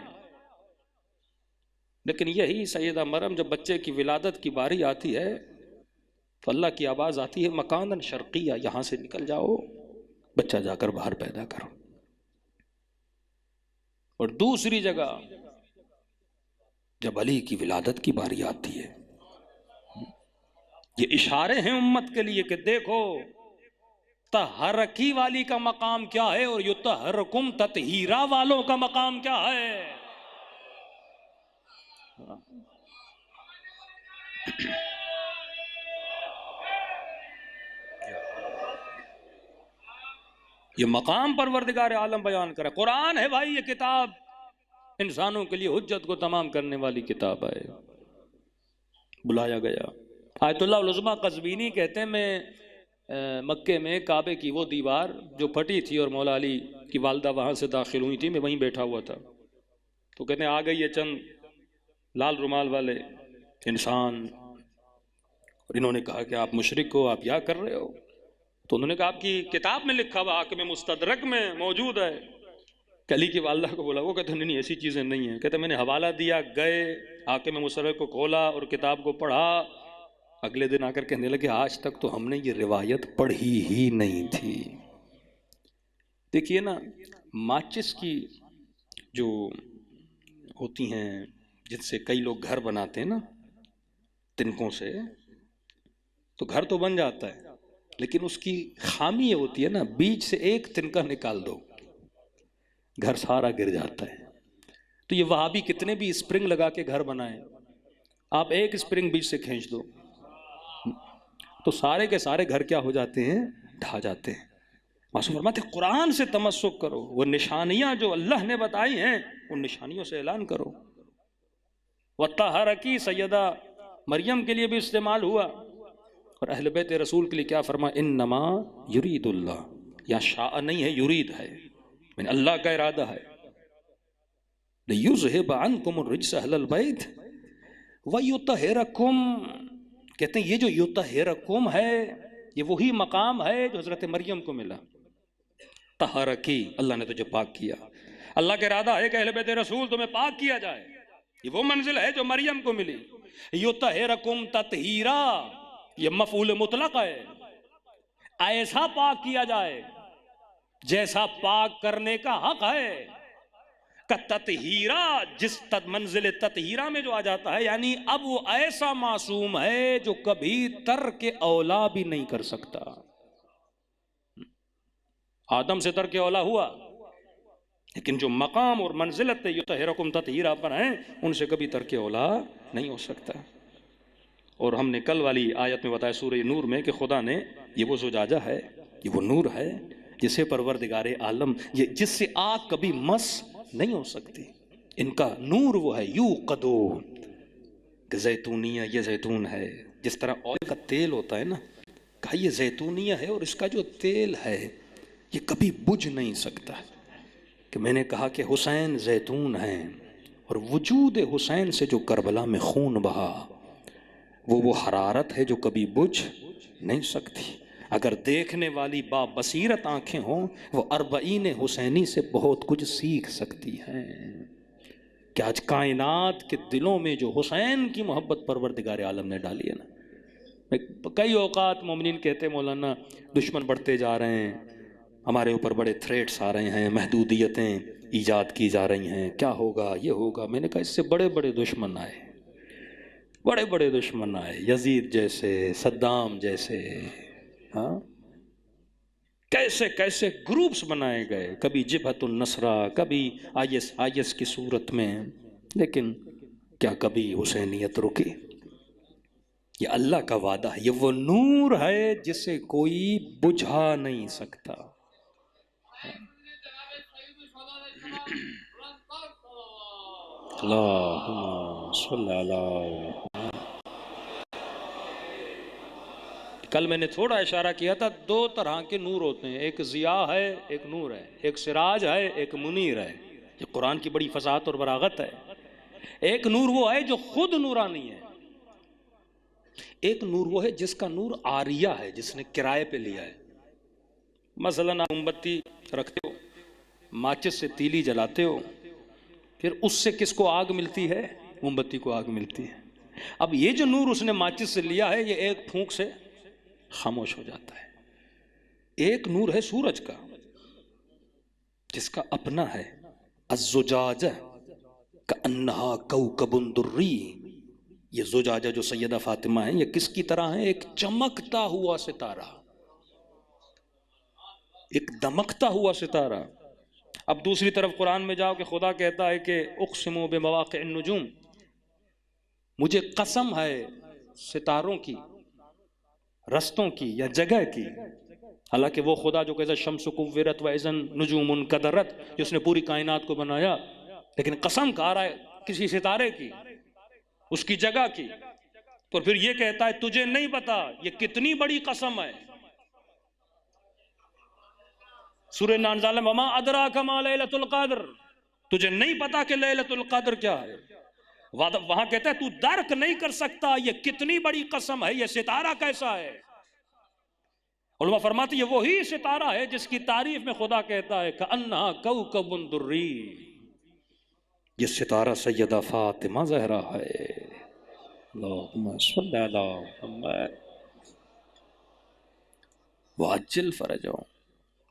لیکن یہی سیدہ مریم جب بچے کی ولادت کی باری آتی ہے تو اللہ کی آواز آتی ہے مکاناً شرقیہ، یہاں سے نکل جاؤ، بچہ جا کر باہر پیدا کرو۔ اور دوسری جگہ جب علی کی ولادت کی باری آتی ہے، یہ اشارے ہیں امت کے لیے کہ دیکھو تحرکی والی کا مقام کیا ہے اور یطہرکم تطہیرا والوں کا مقام کیا ہے۔ یہ مقام پروردگار عالم بیان کرے۔ قرآن ہے بھائی، یہ کتاب انسانوں کے لیے حجت کو تمام کرنے والی کتاب ہے۔ بلایا گیا، آیت اللہ العظمیٰ قزوینی کہتے ہیں میں مکے میں کعبے کی وہ دیوار جو پھٹی تھی اور مولا علی کی والدہ وہاں سے داخل ہوئی تھی، میں وہیں بیٹھا ہوا تھا، تو کہتے ہیں آ گئی یہ چند لال رومال والے انسان، اور انہوں نے کہا کہ آپ مشرک ہو، آپ کیا کر رہے ہو؟ تو انہوں نے کہا آپ کی کتاب میں لکھا ہوا حاکم مستدرک میں موجود ہے، کہ علی کی والدہ کو بولا، وہ کہتے ہیں نہیں ایسی چیزیں نہیں ہیں، کہتے میں نے حوالہ دیا، گئے حاکم مستدرک کو کھولا اور کتاب کو پڑھا، اگلے دن آ کر کہنے لگے آج تک تو ہم نے یہ روایت پڑھی ہی نہیں تھی۔ دیکھیے نا، ماچس کی جو ہوتی ہیں جن سے کئی لوگ گھر بناتے ہیں نا، تنکوں سے، تو گھر تو بن جاتا ہے لیکن اس کی خامی یہ ہوتی ہے نا، بیچ سے ایک تنکا نکال دو گھر سارا گر جاتا ہے۔ تو یہ وہابی کتنے بھی اسپرنگ لگا کے گھر بنائیں، آپ ایک اسپرنگ بیچ سے کھینچ دو تو سارے کے سارے گھر کیا ہو جاتے ہیں؟ ڈھا جاتے ہیں۔ معصوم فرماتے ہیں قرآن سے تمسک کرو، وہ نشانیاں جو اللہ نے بتائی ہیں ان نشانیوں سے اعلان کرو۔ وطہرکی سیدہ مریم کے لیے بھی استعمال ہوا، اور اہل بیت رسول کے لیے کیا فرما؟ انما یرید اللہ، یا شاء نہیں ہے، یرید ہے، یعنی اللہ کا ارادہ ہے، لیذہب عنکم الرجس اہل البیت ویطہرکم، کہتے ہیں یہ جو یطہرکم ہے یہ وہی مقام ہے جو حضرت مریم کو ملا۔ طہرکی، اللہ نے تجھے پاک کیا، اللہ کا ارادہ ہے کہ اہل بیت رسول تمہیں پاک کیا جائے، یہ وہ منزل ہے جو مریم کو ملی۔ یطہرکم تطہیرا، یہ مفعول مطلق ہے، ایسا پاک کیا جائے جیسا پاک کرنے کا حق ہے۔ کا تطہیرا، جس منزل تطہیرا میں جو آ جاتا ہے، یعنی اب وہ ایسا معصوم ہے جو کبھی ترک اولا بھی نہیں کر سکتا۔ آدم سے ترک اولا ہوا، لیکن جو مقام اور منزلت یطہرکم تطہیرا پر ہیں ان سے کبھی ترک اولا نہیں ہو سکتا۔ اور ہم نے کل والی آیت میں بتایا سورہ نور میں کہ خدا نے، یہ وہ زجاجہ ہے، یہ وہ نور ہے جسے پروردگار عالم، یہ جس سے آگ کبھی مس نہیں ہو سکتی، ان کا نور وہ ہے، یوقدو، کہ زیتونیہ، یہ زیتون ہے، جس طرح آئل کا تیل ہوتا ہے نا، کہا یہ زیتونیہ ہے اور اس کا جو تیل ہے یہ کبھی بجھ نہیں سکتا۔ کہ میں نے کہا کہ حسین زیتون ہیں، اور وجود حسین سے جو کربلا میں خون بہا وہ حرارت ہے جو کبھی بجھ نہیں سکتی۔ اگر دیکھنے والی با بصیرت آنکھیں ہوں وہ 40 حسینی سے بہت کچھ سیکھ سکتی ہیں۔ کہ آج کائنات کے دلوں میں جو حسین کی محبت پروردگار عالم نے ڈالی ہے نا، کئی اوقات مومنین کہتے ہیں مولانا دشمن بڑھتے جا رہے ہیں، ہمارے اوپر بڑے تھریٹس آ رہے ہیں، محدودیتیں ایجاد کی جا رہی ہیں، کیا ہوگا یہ ہوگا. میں نے کہا اس سے بڑے بڑے دشمن آئے، بڑے بڑے دشمن آئے، یزید جیسے، صدام جیسے. ہاں کیسے کیسے گروپس بنائے گئے، کبھی جبہت النصرہ، کبھی آئی ایس کی صورت میں. لیکن کیا کبھی حسینیت رکی؟ یہ اللہ کا وعدہ ہے، یہ وہ نور ہے جسے کوئی بجھا نہیں سکتا. اللہم صلی اللہ. کل میں نے تھوڑا اشارہ کیا تھا، دو طرح کے نور ہوتے ہیں، ایک ضیاء ہے ایک نور ہے، ایک سراج ہے ایک منیر ہے. یہ قرآن کی بڑی فصاحت اور بلاغت ہے. ایک نور وہ ہے جو خود نورانی ہے، ایک نور وہ ہے جس کا نور عاریہ ہے، جس نے کرائے پہ لیا ہے. مثلا آپ موم بتی رکھتے ہو، ماچس سے تیلی جلاتے ہو، پھر اس سے کس کو آگ ملتی ہے؟ موم بتی کو آگ ملتی ہے. اب یہ جو نور اس نے ماچس سے لیا ہے یہ ایک پھونک سے خاموش ہو جاتا ہے. ایک نور ہے سورج کا جس کا اپنا ہے، الزجاجہ کأنہا کوکب دری. یہ زجاجہ جو سیدہ فاطمہ ہیں یہ کس کی طرح ہیں؟ ایک چمکتا ہوا ستارہ، ایک دمکتا ہوا ستارہ. اب دوسری طرف قرآن میں جاؤ کہ خدا کہتا ہے کہ اقسم بمواقع النجوم، مجھے قسم ہے ستاروں کی، رستوں کی یا جگہ کی. حالانکہ وہ خدا جو کہتا ہے شمس کورت و اذن نجوم انکدرت، جس نے پوری کائنات کو بنایا، لیکن قسم کھا رہا ہے کسی ستارے کی، اس کی جگہ کی. تو پھر یہ کہتا ہے تجھے نہیں پتا یہ کتنی بڑی قسم ہے. سورہ نانزال میں وما ادراک ما لیلۃ القدر، تجھے نہیں پتا کہ لیلۃ القدر کیا ہے. وہاں کہتا ہے تو درک نہیں کر سکتا یہ کتنی بڑی قسم ہے، یہ ستارہ کیسا ہے. علماء فرماتے ہیں یہ وہی ستارہ ہے جس کی تعریف میں خدا کہتا ہے کأنہا کوکب دری. یہ ستارہ سیدہ فاطمہ زہرا ہے. اللہم صلی علی محمد وعجل فرجہم.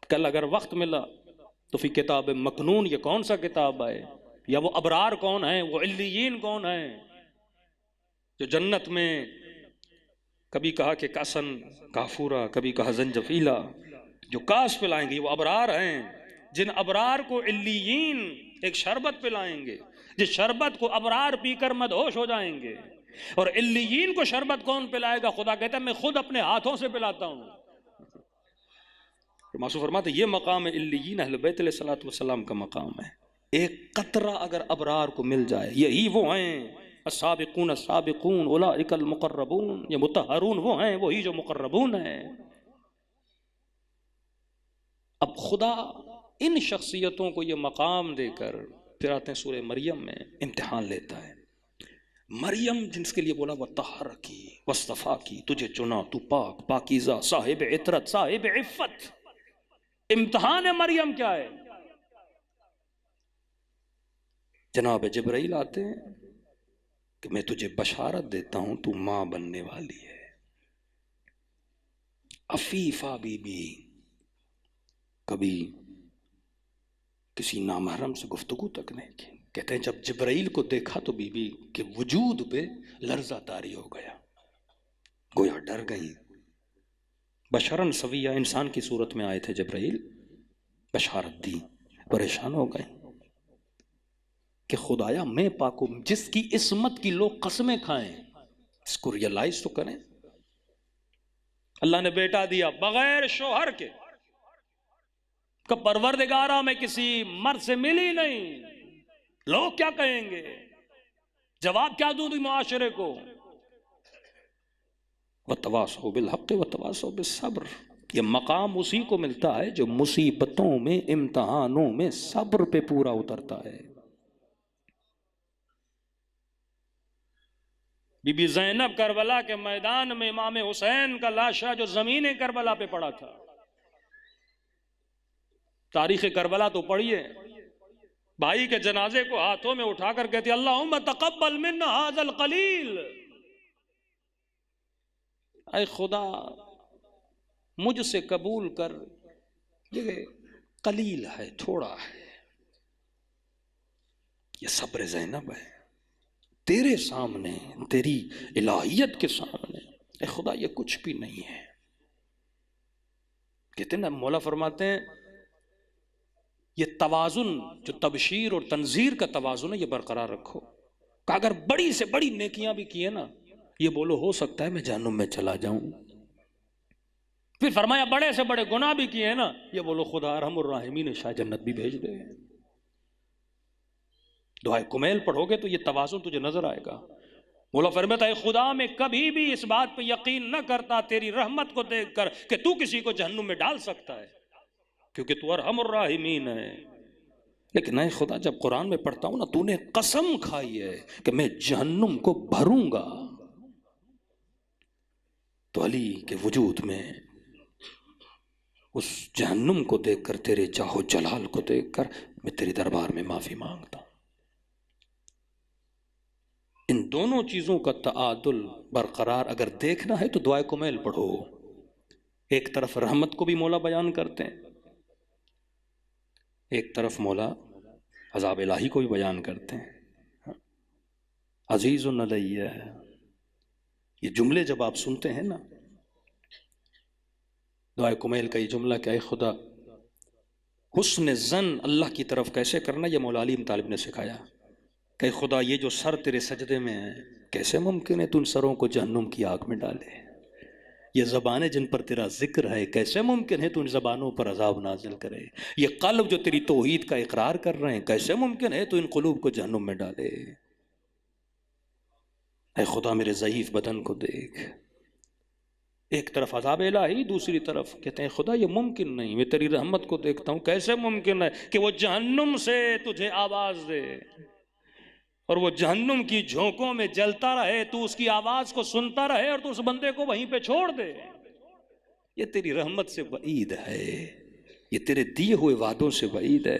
کل اگر وقت ملا تو فی کتاب مکنون، یہ کون سا کتاب ہے؟ یا وہ ابرار کون ہیں، وہ علیین کون ہیں جو جنت میں کبھی کہا کہ کاسن کافورا، کبھی کہا زنجفیلا، جو کاس پلائیں گے وہ ابرار ہیں. جن ابرار کو علیین ایک شربت پلائیں گے، جس شربت کو ابرار پی کر مدہوش ہو جائیں گے. اور علیین کو شربت کون پلائے گا؟ خدا کہتا ہے میں خود اپنے ہاتھوں سے پلاتا ہوں. معصوم فرماتے یہ مقام علیین اہل بیت علیہ الصلوۃ والسلام کا مقام ہے. ایک قطرہ اگر ابرار کو مل جائے، یہی وہ ہیں السابقون السابقون اولئک المقربون، یہ مطہرون وہ ہیں وہی جو مقربون ہیں. اب خدا ان شخصیتوں کو یہ مقام دے کر پھر آتے ہیں سورہ مریم میں امتحان لیتا ہے. مریم جن کے لیے بولا وطہرکی واصطفاکی، تجھے چنا، تو پاک پاکیزہ، صاحب عطرت، صاحب عفت. امتحان مریم کیا ہے؟ جناب جبرائیل آتے ہیں کہ میں تجھے بشارت دیتا ہوں تو ماں بننے والی ہے. عفیفہ بی بی کبھی کسی نامحرم سے گفتگو تک نہیں کی. کہتے ہیں جب جبرائیل کو دیکھا تو بی بی کے وجود پہ لرزہ طاری ہو گیا، گویا ڈر گئی. بشرن سویہ، انسان کی صورت میں آئے تھے جبرائیل، بشارت دی، پریشان ہو گئے کہ خدایا میں پاکو، جس کی عصمت کی لوگ قسمیں کھائیں اس کو ریئلائز تو کریں. اللہ نے بیٹا دیا بغیر شوہر کے، کہ پروردگارہ میں کسی مرد سے ملی نہیں، لوگ کیا کہیں گے، جواب کیا دوں معاشرے کو. وتواصوا بالحق وتواصوا بالصبر. یہ مقام اسی کو ملتا ہے جو مصیبتوں میں، امتحانوں میں صبر پہ پورا اترتا ہے. بی بی زینب کربلا کے میدان میں امام حسین کا لاشا جو زمین کربلا پہ پڑا تھا، تاریخ کربلا تو پڑھیے، بھائی کے جنازے کو ہاتھوں میں اٹھا کر کہتی اللہم تقبل منا ھذا القلیل. اے خدا مجھ سے قبول کر، یہ قلیل ہے، تھوڑا ہے، یہ صبر زینب ہے تیرے سامنے، تیری الہیت کے سامنے اے خدا یہ کچھ بھی نہیں ہے۔ کہتے ہیں نا، مولا فرماتے ہیں یہ توازن جو تبشیر اور تنذیر کا توازن ہے یہ برقرار رکھو، کہ اگر بڑی سے بڑی نیکیاں بھی کیے نا، یہ بولو ہو سکتا ہے میں جہنم میں چلا جاؤں۔ پھر فرمایا بڑے سے بڑے گناہ بھی کیے نا، یہ بولو خدا ارحم الراحمین شاہ جنت بھی بھیج دے۔ دعائے کمیل پڑھو گے تو یہ توازن تجھے نظر آئے گا۔ مولا فرماتا ہے خدا میں کبھی بھی اس بات پہ یقین نہ کرتا تیری رحمت کو دیکھ کر کہ تو کسی کو جہنم میں ڈال سکتا ہے، کیونکہ تو ارحم الراحمین ہے۔ لیکن اے خدا جب قرآن میں پڑھتا ہوں نا، تو نے قسم کھائی ہے کہ میں جہنم کو بھروں گا، تو علی کے وجود میں اس جہنم کو دیکھ کر، تیرے جاہ و جلال کو دیکھ کر میں تیرے دربار میں معافی مانگتا ہوں۔ ان دونوں چیزوں کا تعادل برقرار اگر دیکھنا ہے تو دعائے کمیل پڑھو۔ ایک طرف رحمت کو بھی مولا بیان کرتے ہیں، ایک طرف مولا عذاب الہی کو بھی بیان کرتے ہیں۔ عزیز علیہ، یہ جملے جب آپ سنتے ہیں نا، دعائے کمیل کا یہ جملہ کہ اے خدا حسن زن اللہ کی طرف کیسے کرنا، یہ مولا علی طالب نے سکھایا کہ خدا یہ جو سر تیرے سجدے میں ہیں، کیسے ممکن ہے تو ان سروں کو جہنم کی آگ میں ڈالے؟ یہ زبانیں جن پر تیرا ذکر ہے، کیسے ممکن ہے تو ان زبانوں پر عذاب نازل کرے؟ یہ قلب جو تیری توحید کا اقرار کر رہے ہیں، کیسے ممکن ہے تو ان قلوب کو جہنم میں ڈالے؟ اے خدا میرے ضعیف بدن کو دیکھ، ایک طرف عذاب الہی، دوسری طرف کہتے ہیں خدا یہ ممکن نہیں، میں تیری رحمت کو دیکھتا ہوں، کیسے ممکن ہے کہ وہ جہنم سے تجھے آواز دے اور وہ جہنم کی جھونکوں میں جلتا رہے، تو اس کی آواز کو سنتا رہے اور تو اس بندے کو وہیں پہ چھوڑ دے؟ یہ تیری رحمت سے بعید ہے، یہ تیرے دیے ہوئے وعدوں سے بعید ہے۔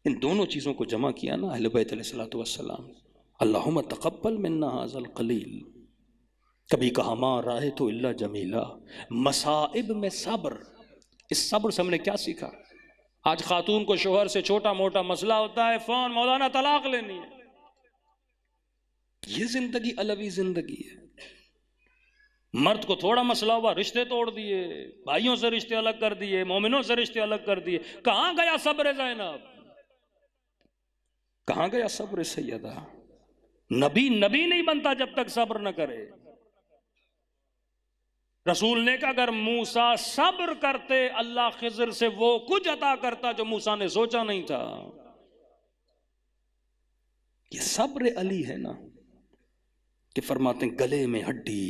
ان دونوں چیزوں کو جمع کیا نا اہل بیت علیہ الصلوۃ والسلام، اللہم تقبل منا ھذا القلیل، کبھی کہا ما رأیت الا جمیلا، مصائب میں صبر۔ اس صبر سے ہم نے کیا سیکھا؟ آج خاتون کو شوہر سے چھوٹا موٹا مسئلہ ہوتا ہے، فون، مولانا طلاق لینی ہے۔ یہ زندگی علوی زندگی ہے۔ مرد کو تھوڑا مسئلہ ہوا، رشتے توڑ دیے، بھائیوں سے رشتے الگ کر دیے، مومنوں سے رشتے الگ کر دیے۔ کہاں گیا صبر زینب؟ کہاں گیا صبر سیدہ؟ نبی نہیں بنتا جب تک صبر نہ کرے۔ رسول نے کہا اگر موسیٰ صبر کرتے اللہ خضر سے وہ کچھ عطا کرتا جو موسیٰ نے سوچا نہیں تھا۔ یہ صبر علی ہے نا کہ فرماتے ہیں گلے میں ہڈی،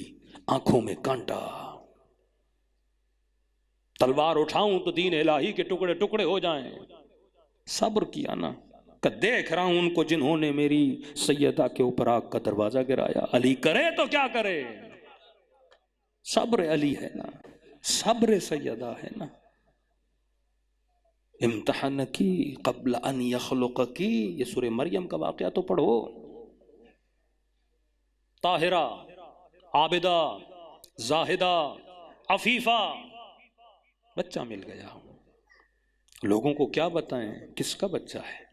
آنکھوں میں کانٹا، تلوار اٹھاؤں تو دین الہی کے ٹکڑے ٹکڑے ہو جائیں۔ صبر کیا نا کہ دیکھ رہا ہوں ان کو جنہوں نے میری سیدہ کے اوپر آگ کا دروازہ گرایا، علی کرے تو کیا کرے؟ صبر علی ہے نا، صبر سیدہ ہے نا۔ امتحان کی قبل ان یخلق کی، یہ سورہ مریم کا واقعہ تو پڑھو۔ طاہرہ، عابدہ، زاہدہ، عفیفہ، بچہ مل گیا۔ لوگوں کو کیا بتائیں کس کا بچہ ہے؟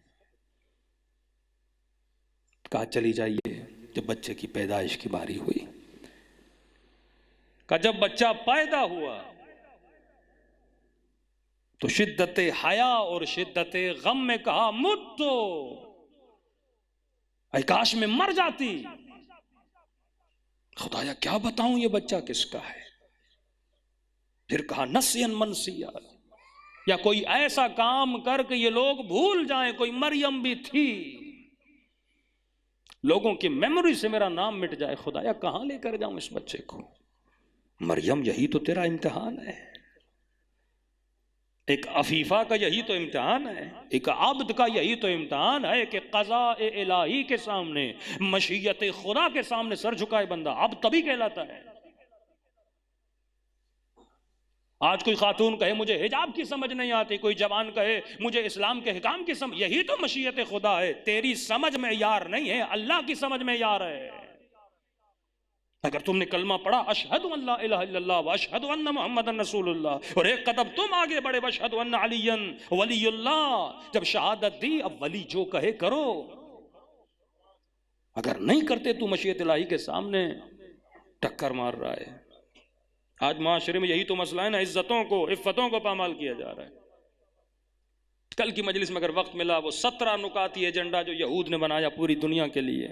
کہا چلی جائیے۔ جب بچے کی پیدائش کی باری ہوئی، کہ جب بچہ پیدا ہوا تو شدت حیا اور شدت غم میں کہا مت تو، اے کاش میں مر جاتی۔ خدایا کیا بتاؤں یہ بچہ کس کا ہے؟ پھر کہا نسین منسیا، یا کوئی ایسا کام کر کہ یہ لوگ بھول جائیں کوئی مریم بھی تھی، لوگوں کی میموری سے میرا نام مٹ جائے۔ خدایا کہاں لے کر جاؤں اس بچے کو؟ مریم یہی تو تیرا امتحان ہے، ایک عفیفہ کا یہی تو امتحان ہے، ایک عبد کا یہی تو امتحان ہے کہ قضاء الہی کے سامنے، مشیت خدا کے سامنے سر جھکائے بندہ عبد تبھی کہلاتا ہے۔ آج کوئی خاتون کہے مجھے حجاب کی سمجھ نہیں آتی، کوئی جوان کہے مجھے اسلام کے حکام کی سمجھ، یہی تو مشیت خدا ہے۔ تیری سمجھ میں یار نہیں ہے، اللہ کی سمجھ میں یار ہے۔ اگر تم نے کلمہ پڑھا اشہد ان لا الہ الا اللہ واشہد ان محمد رسول اللہ، اور ایک قدم تم آگے بڑھے واشہد ان علی ولی اللہ، جب شہادت دی اب ولی جو کہے کرو، اگر نہیں کرتے تو مشیت الہی کے سامنے ٹکر مار رہا ہے۔ آج معاشرے میں یہی تو مسئلہ ہے نا، عزتوں کو عفتوں کو پامال کیا جا رہا ہے۔ کل کی مجلس میں اگر وقت ملا وہ 17 نکاتی ایجنڈا جو یہود نے بنایا پوری دنیا کے لیے،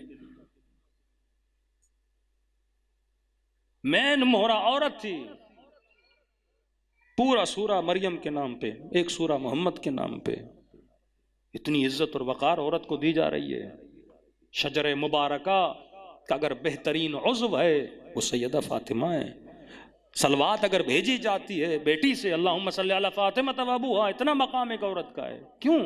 مین مہرہ عورت تھی، پورا سورہ مریم کے نام پہ، ایک سورہ محمد کے نام پہ اتنی عزت اور وقار عورت کو دی جا رہی ہے۔ شجر مبارکہ کا اگر بہترین عضو ہے وہ سیدہ فاطمہ ہے۔ صلوات اگر بھیجی جاتی ہے بیٹی سے، اللہم صلی علی فاطمہ و ابوہا، اتنا مقام ایک عورت کا ہے۔ کیوں؟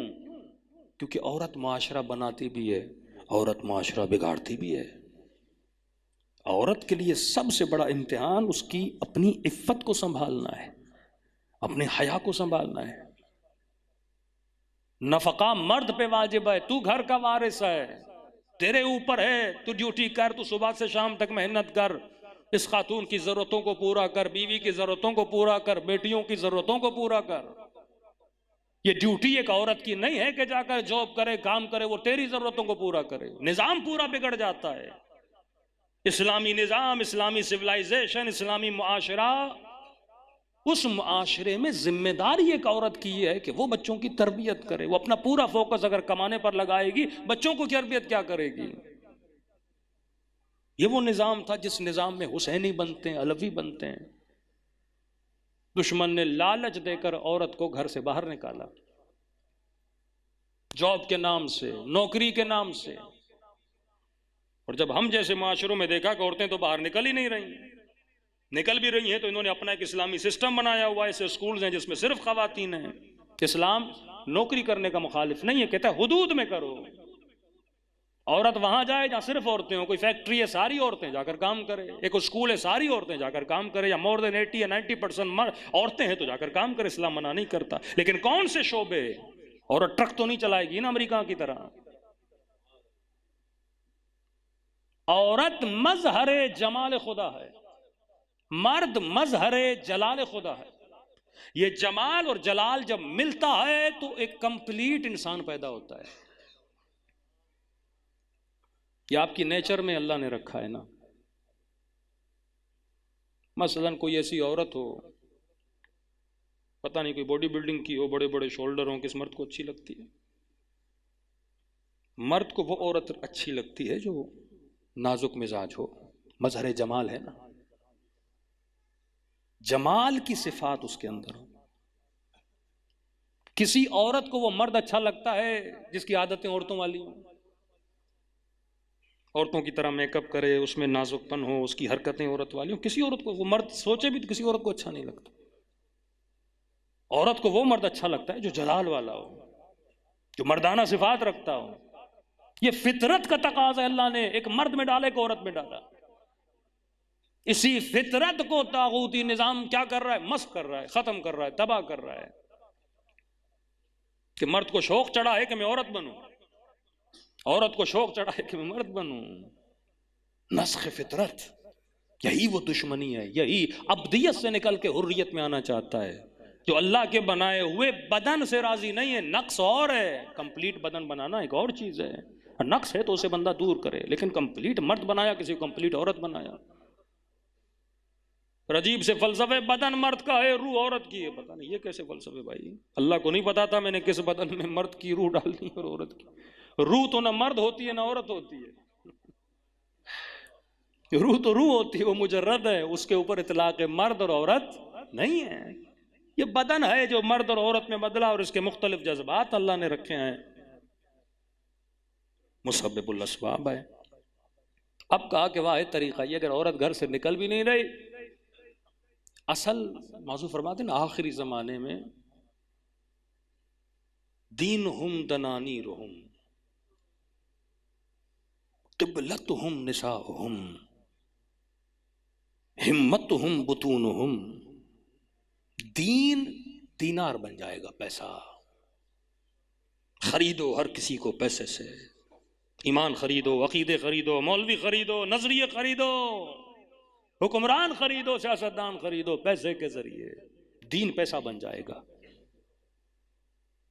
کیونکہ عورت معاشرہ بناتی بھی ہے، عورت معاشرہ بگاڑتی بھی ہے۔ عورت کے لیے سب سے بڑا امتحان اس کی اپنی عفت کو سنبھالنا ہے، اپنے حیا کو سنبھالنا ہے۔ نفقہ مرد پہ واجب ہے، تو گھر کا وارث ہے، تیرے اوپر ہے، تو ڈیوٹی کر، تو صبح سے شام تک محنت کر، اس خاتون کی ضرورتوں کو پورا کر، بیوی کی ضرورتوں کو پورا کر، بیٹیوں کی ضرورتوں کو پورا کر۔ یہ ڈیوٹی ایک عورت کی نہیں ہے کہ جا کر جاب کرے، کام کرے، وہ تیری ضرورتوں کو پورا کرے۔ نظام پورا بگڑ جاتا ہے، اسلامی نظام، اسلامی سیولائزیشن، اسلامی معاشرہ، اس معاشرے میں ذمہ داری ایک عورت کی یہ ہے کہ وہ بچوں کی تربیت کرے۔ وہ اپنا پورا فوکس اگر کمانے پر لگائے گی، بچوں کو تربیت کیا کرے گی؟ یہ وہ نظام تھا جس نظام میں حسینی بنتے ہیں، علوی بنتے ہیں۔ دشمن نے لالچ دے کر عورت کو گھر سے باہر نکالا، جاب کے نام سے، نوکری کے نام سے۔ اور جب ہم جیسے معاشروں میں دیکھا کہ عورتیں تو باہر نکل ہی نہیں رہی، نکل بھی رہی ہیں تو انہوں نے اپنا ایک اسلامی سسٹم بنایا ہوا ہے، ایسے اسکولز ہیں جس میں صرف خواتین ہیں۔ اسلام نوکری کرنے کا مخالف نہیں ہے، کہتا ہے حدود میں کرو، عورت وہاں جائے جہاں صرف عورتیں ہوں۔ کوئی فیکٹری ہے ساری عورتیں جا کر کام کرے، ایک اسکول ہے ساری عورتیں جا کر کام کرے، یا مور دین 80 یا 90% عورتیں ہیں تو جا کر کام کرے، اسلام منع نہیں کرتا۔ لیکن کون سے شعبے؟ عورت ٹرک تو نہیں چلائے گی نا امریکہ کی طرح۔ عورت مظہر جمال خدا ہے، مرد مظہر جلال خدا ہے۔ یہ جمال اور جلال جب ملتا ہے تو ایک کمپلیٹ انسان پیدا ہوتا ہے۔ یہ آپ کی نیچر میں اللہ نے رکھا ہے نا۔ مثلا کوئی ایسی عورت ہو، پتہ نہیں کوئی باڈی بلڈنگ کی ہو، بڑے بڑے شولڈر ہوں، کس مرد کو اچھی لگتی ہے؟ مرد کو وہ عورت اچھی لگتی ہے جو نازک مزاج ہو، مظہر جمال ہے نا، جمال کی صفات اس کے اندر ہو۔ کسی عورت کو وہ مرد اچھا لگتا ہے جس کی عادتیں عورتوں والی ہوں، عورتوں کی طرح میک اپ کرے، اس میں نازک پن ہو، اس کی حرکتیں عورت والی ہوں۔ کسی عورت کو وہ مرد سوچے بھی تو کسی عورت کو اچھا نہیں لگتا۔ عورت کو وہ مرد اچھا لگتا ہے جو جلال والا ہو، جو مردانہ صفات رکھتا ہو۔ یہ فطرت کا تقاضا ہے، اللہ نے ایک مرد میں ڈالا، ایک عورت میں ڈالا۔ اسی فطرت کو طاغوتی نظام کیا کر رہا ہے؟ مسخ کر رہا ہے، ختم کر رہا ہے، تباہ کر رہا ہے۔ کہ مرد کو شوق چڑھا ہے کہ میں عورت بنوں، عورت کو شوق چڑھا ہے کہ میں مرد بنوں۔ نسخ فطرت، یہی وہ دشمنی ہے، یہی ابدیت سے نکل کے حریت میں آنا چاہتا ہے۔ جو اللہ کے بنائے ہوئے بدن سے راضی نہیں ہے، نقص اور ہے، کمپلیٹ بدن بنانا ایک اور چیز ہے۔ نقص ہے تو اسے بندہ دور کرے، لیکن کمپلیٹ مرد بنایا، کسی کو کمپلیٹ عورت بنایا۔ عجیب سے فلسفے، بدن مرد کا ہے، روح عورت کی ہے۔ پتہ نہیں یہ کیسے فلسفے بھائی؟ اللہ کو نہیں پتا تھا میں نے کس بدن میں مرد کی روح ڈالنی اور عورت کی۔ روح تو نہ مرد ہوتی ہے نہ عورت ہوتی ہے، روح تو روح ہوتی ہے، وہ مجرد ہے، اس کے اوپر اطلاق مرد اور عورت نہیں ہے۔ یہ بدن ہے جو مرد اور عورت میں بدلا، اور اس کے مختلف جذبات اللہ نے رکھے ہیں، مسبب الاسباب ہے۔ اب کہا کہ واحد طریقہ یہ، اگر عورت گھر سے نکل بھی نہیں رہی، اصل موضوع فرماتے ہیں آخری زمانے میں دینہم دنانیرہم قبلتہم نساؤہم ہمتہم بطونہم۔ دین دینار بن جائے گا، پیسہ خریدو ہر کسی کو پیسے سے، ایمان خریدو، عقیدے خریدو، مولوی خریدو، نظریے خریدو، حکمران خریدو، سیاستدان خریدو، پیسے کے ذریعے دین پیسہ بن جائے گا۔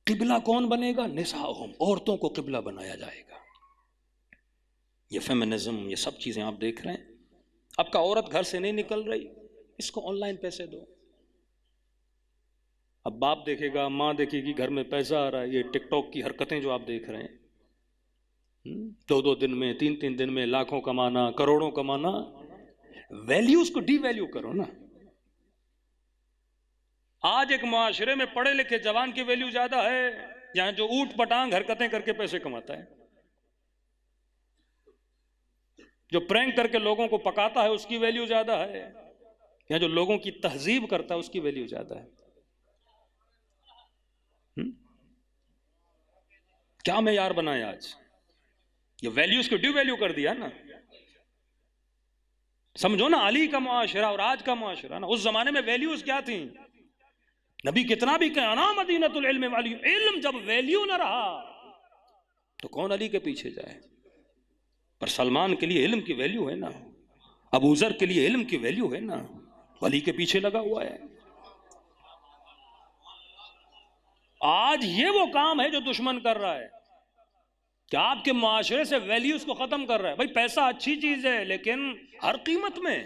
قبلہ کون بنے گا؟ نساؤہم، عورتوں کو قبلہ بنایا جائے گا۔ یہ فیمنزم، یہ سب چیزیں آپ دیکھ رہے ہیں۔ اب کا عورت گھر سے نہیں نکل رہی، اس کو آن لائن پیسے دو۔ اب باپ دیکھے گا، ماں دیکھے گی، گھر میں پیسہ آ رہا ہے۔ یہ ٹک ٹاک کی حرکتیں جو آپ دیکھ رہے ہیں، 2 دن میں، 3 دن میں لاکھوں کمانا، کروڑوں کمانا، ویلیوز کو ڈی ویلیو کرو نا۔ آج ایک معاشرے میں پڑھے لکھے جوان کی ویلیو زیادہ ہے، یہاں جو اوٹ پٹانگ حرکتیں کر کے پیسے کماتا ہے، جو پرینک کر کے لوگوں کو پکاتا ہے، اس کی ویلیو زیادہ ہے، یا جو لوگوں کی تہذیب کرتا ہے اس کی ویلیو زیادہ ہے۔ کیا معیار بنایا آج؟ یہ ویلیوز کو ڈی ویلیو کر دیا نا۔ سمجھو نا، علی کا معاشرہ اور آج کا معاشرہ نا، اس زمانے میں ویلیوز کیا تھیں؟ نبی کتنا بھی کہ انا مدینۃ العلم والی، علم جب ویلیو نہ رہا تو کون علی کے پیچھے جائے؟ پر سلمان کے لیے علم کی ویلیو ہے نا، ابو ذر کے لیے علم کی ویلیو ہے نا، علی کے پیچھے لگا ہوا ہے۔ آج یہ وہ کام ہے جو دشمن کر رہا ہے کہ آپ کے معاشرے سے ویلیوز کو ختم کر رہا ہے۔ بھائی پیسہ اچھی چیز ہے، لیکن ہر قیمت میں۔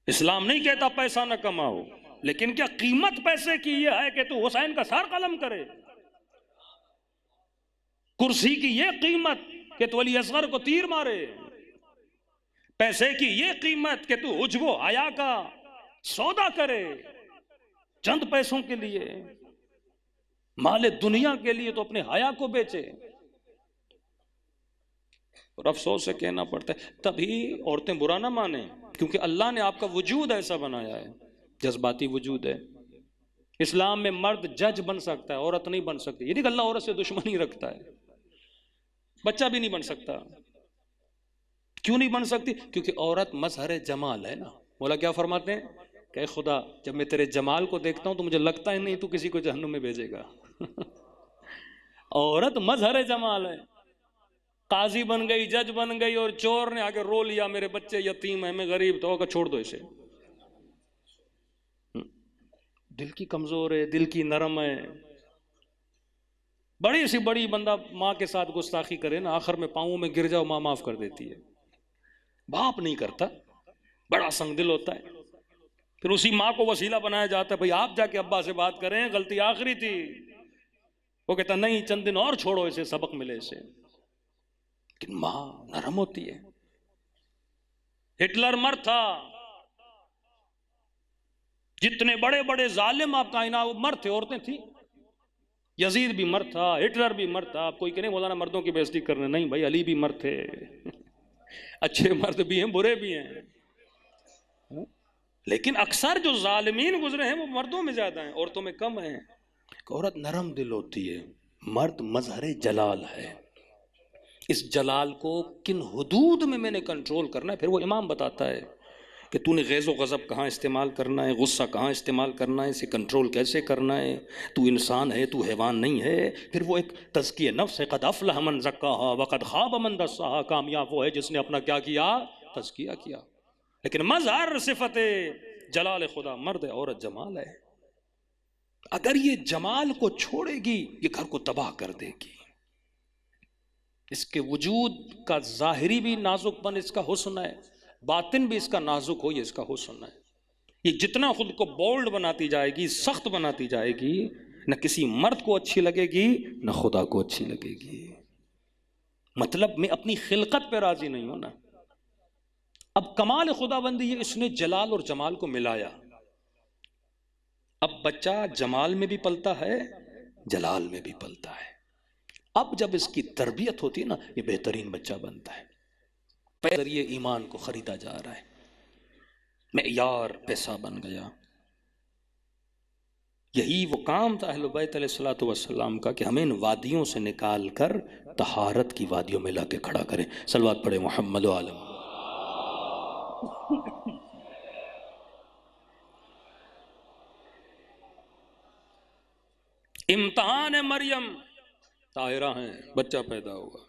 اسلام نہیں کہتا پیسہ نہ کماؤ، لیکن کیا قیمت پیسے کی یہ ہے کہ تو حسین کا سر قلم کرے؟ کرسی کی یہ قیمت کہ تو علی اصغر کو تیر مارے؟ پیسے کی یہ قیمت کہ تو عجب و حیا کا سودا کرے چند پیسوں کے لیے؟ مال دنیا کے لیے تو اپنے حیا کو بیچے۔ اور افسوس سے کہنا پڑتا ہے، تبھی عورتیں برا نہ مانیں، کیونکہ اللہ نے آپ کا وجود ایسا بنایا ہے، جذباتی وجود ہے۔ اسلام میں مرد جج بن سکتا ہے، عورت نہیں بن سکتی۔ یہ نہیں کہ اللہ عورت سے دشمنی رکھتا ہے، بچہ بھی نہیں بن سکتا۔ کیوں نہیں بن سکتی؟ کیونکہ عورت مظہر جمال ہے نا۔ مولا کیا فرماتے ہیں کہ اے خدا، جب میں تیرے جمال کو دیکھتا ہوں تو مجھے لگتا ہی نہیں تو کسی کو جہنم میں بھیجے گا۔ عورت مظہر جمال ہے۔ قاضی بن گئی، جج بن گئی، اور چور نے آگے رو لیا میرے بچے یتیم ہیں، میں غریب، تو چھوڑ دو اسے۔ دل کی کمزور ہے، دل کی نرم ہے۔ بڑی سی بڑی بندہ ماں کے ساتھ گستاخی کرے نا، آخر میں پاؤں میں گر جاؤ، ماں معاف کر دیتی ہے۔ باپ نہیں کرتا، بڑا سنگ دل ہوتا ہے۔ پھر اسی ماں کو وسیلہ بنایا جاتا ہے، بھئی آپ جا کے ابا سے بات کریں، غلطی آخری تھی۔ وہ کہتا نہیں، چند دن اور چھوڑو اسے، سبق ملے اسے۔ لیکن ماں نرم ہوتی ہے۔ ہٹلر مرد تھا، جتنے بڑے بڑے ظالم آپ کائنات وہ مرد تھے، عورتیں تھیں۔ یزید بھی مرد تھا، ہٹلر بھی مرد تھا۔ آپ کوئی کہ نہیں مولانا مردوں کی بے عزتی کرنے، نہیں بھائی، علی بھی مرد تھے۔ اچھے مرد بھی ہیں، برے بھی ہیں، لیکن اکثر جو ظالمین گزرے ہیں وہ مردوں میں زیادہ ہیں، عورتوں میں کم ہیں۔ عورت نرم دل ہوتی ہے، مرد مظہر جلال ہے۔ اس جلال کو کن حدود میں نے کنٹرول کرنا ہے، پھر وہ امام بتاتا ہے کہ تو نے غیظ و غضب کہاں استعمال کرنا ہے، غصہ کہاں استعمال کرنا ہے، اسے کنٹرول کیسے کرنا ہے۔ تو انسان ہے، تو حیوان نہیں ہے۔ پھر وہ ایک تزکیہ نفس ہے، قد افلح من زکاہا وقد خاب من دساہا۔ کامیاب وہ ہے جس نے اپنا کیا کیا؟ تزکیہ کیا۔ لیکن مظہر صفت جلال خدا مرد ہے، عورت جمال ہے۔ اگر یہ جمال کو چھوڑے گی، یہ گھر کو تباہ کر دے گی۔ اس کے وجود کا ظاہری بھی نازک پن اس کا حسن ہے، باطن بھی اس کا نازک ہو، یہ اس کا حسن ہے۔ یہ جتنا خود کو بولڈ بناتی جائے گی، سخت بناتی جائے گی، نہ کسی مرد کو اچھی لگے گی، نہ خدا کو اچھی لگے گی۔ مطلب میں اپنی خلقت پہ راضی نہیں ہوں نا۔ اب کمال خدا بندی ہے، اس نے جلال اور جمال کو ملایا۔ اب بچہ جمال میں بھی پلتا ہے، جلال میں بھی پلتا ہے۔ اب جب اس کی تربیت ہوتی ہے نا، یہ بہترین بچہ بنتا ہے۔ ذریعے ایمان کو خریدا جا رہا ہے، معیار پیسہ بن گیا۔ یہی وہ کام تھا اہل بیت علیہ الصلوۃ والسلام کا کہ ہمیں ان وادیوں سے نکال کر طہارت کی وادیوں میں لا کے کھڑا کریں۔ صلوات پڑھے محمد و عالم۔ امتحان ہے، مریم طاہرہ ہیں، بچہ پیدا ہوگا،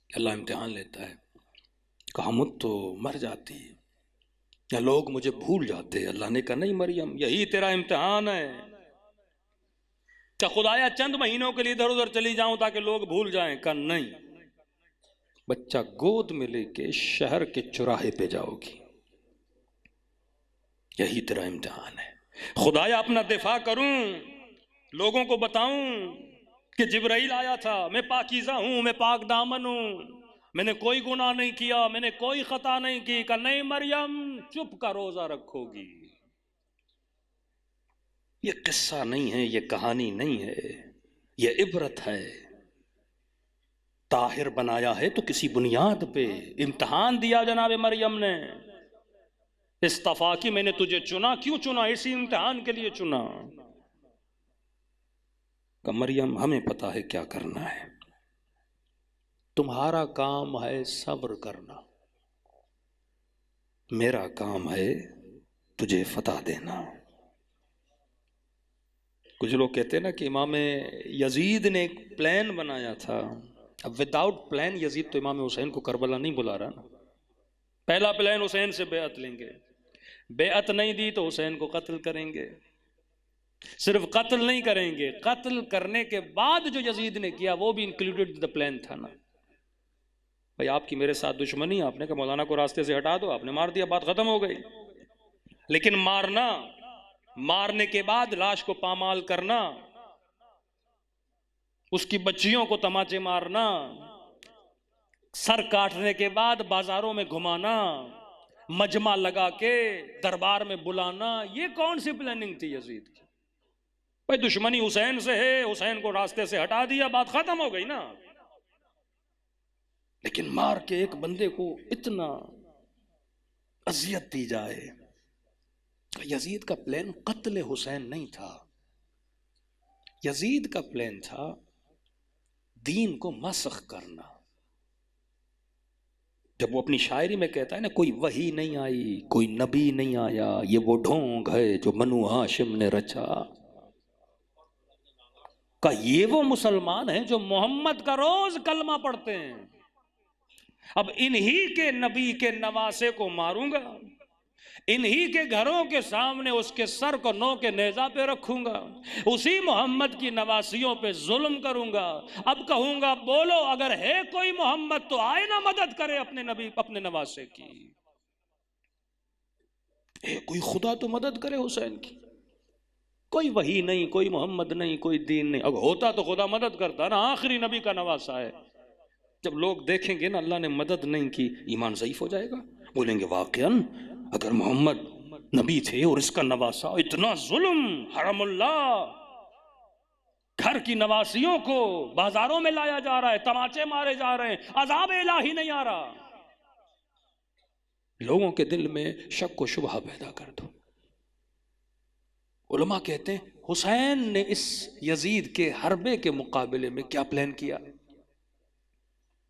اللہ امتحان لیتا ہے۔ کہا مت تو مر جاتی یا لوگ مجھے بھول جاتے. اللہ نے کہا نہیں مریم، یہی تیرا امتحان ہے. کیا خدایا چند مہینوں کے لیے ادھر ادھر چلی جاؤں تاکہ لوگ بھول جائیں؟ کہا نہیں، بچہ گود میں لے کے شہر کے چوراہے پہ جاؤ گی، یہی تیرا امتحان ہے. خدایا اپنا دفاع کروں، لوگوں کو بتاؤں کہ جبرائیل آیا تھا، میں پاکیزہ ہوں، میں پاک دامن ہوں، میں نے کوئی گناہ نہیں کیا، میں نے کوئی خطا نہیں کی. کہ نہیں مریم، چپ کا روزہ رکھو گی. یہ قصہ نہیں ہے، یہ کہانی نہیں ہے، یہ عبرت ہے. طاہر بنایا ہے تو کسی بنیاد پہ امتحان دیا جناب مریم نے. اصطفیٰ کی میں نے تجھے چنا، کیوں چنا؟ اسی امتحان کے لیے چنا. کہ مریم ہمیں پتا ہے کیا کرنا ہے، تمہارا کام ہے صبر کرنا، میرا کام ہے تجھے فتح دینا. کچھ لوگ کہتے ہیں نا کہ امام یزید نے ایک پلان بنایا تھا. اب وداؤٹ پلان یزید تو امام حسین کو کربلا نہیں بلا رہا نا. پہلا پلان حسین سے بیعت لیں گے، بیعت نہیں دی تو حسین کو قتل کریں گے. صرف قتل نہیں کریں گے، قتل کرنے کے بعد جو یزید نے کیا وہ بھی انکلوڈڈ دا پلان تھا نا. بھائی آپ کی میرے ساتھ دشمنی، آپ نے کہا مولانا کو راستے سے ہٹا دو، آپ نے مار دیا، بات ختم ہو گئی. لیکن مارنا، مارنے کے بعد لاش کو پامال کرنا، اس کی بچیوں کو تماچے مارنا، سر کاٹنے کے بعد بازاروں میں گھمانا، مجمع لگا کے دربار میں بلانا، یہ کون سی پلاننگ تھی یزید کی؟ بھائی دشمنی حسین سے ہے، حسین کو راستے سے ہٹا دیا، بات ختم ہو گئی نا. لیکن مار کے ایک بندے کو اتنا اذیت دی جائے. یزید کا پلان قتل حسین نہیں تھا، یزید کا پلان تھا دین کو مسخ کرنا. جب وہ اپنی شاعری میں کہتا ہے نا کوئی وحی نہیں آئی، کوئی نبی نہیں آیا، یہ وہ ڈھونگ ہے جو بنو ہاشم نے رچا. کہ یہ وہ مسلمان ہیں جو محمد کا روز کلمہ پڑھتے ہیں. اب انہی کے نبی کے نواسے کو ماروں گا، انہی کے گھروں کے سامنے اس کے سر کو نو کے نیزہ پہ رکھوں گا، اسی محمد کی نواسیوں پہ ظلم کروں گا. اب کہوں گا بولو اگر ہے کوئی محمد تو آئے نا مدد کرے اپنے نبی، اپنے نواسے کی. کوئی خدا تو مدد کرے حسین کی. کوئی وحی نہیں، کوئی محمد نہیں، کوئی دین نہیں. اگر ہوتا تو خدا مدد کرتا نا، آخری نبی کا نواسا ہے. جب لوگ دیکھیں گے نا اللہ نے مدد نہیں کی، ایمان ضعیف ہو جائے گا. بولیں گے واقعاً اگر محمد نبی تھے اور اس کا نواسا، اتنا ظلم، حرم اللہ، گھر کی نواسیوں کو بازاروں میں لایا جا رہا ہے، تماچے مارے جا رہے ہیں، عذاب الہی نہیں آ رہا. لوگوں کے دل میں شک و شبہ پیدا کر دو. علماء کہتے ہیں حسین نے اس یزید کے حربے کے مقابلے میں کیا پلان کیا.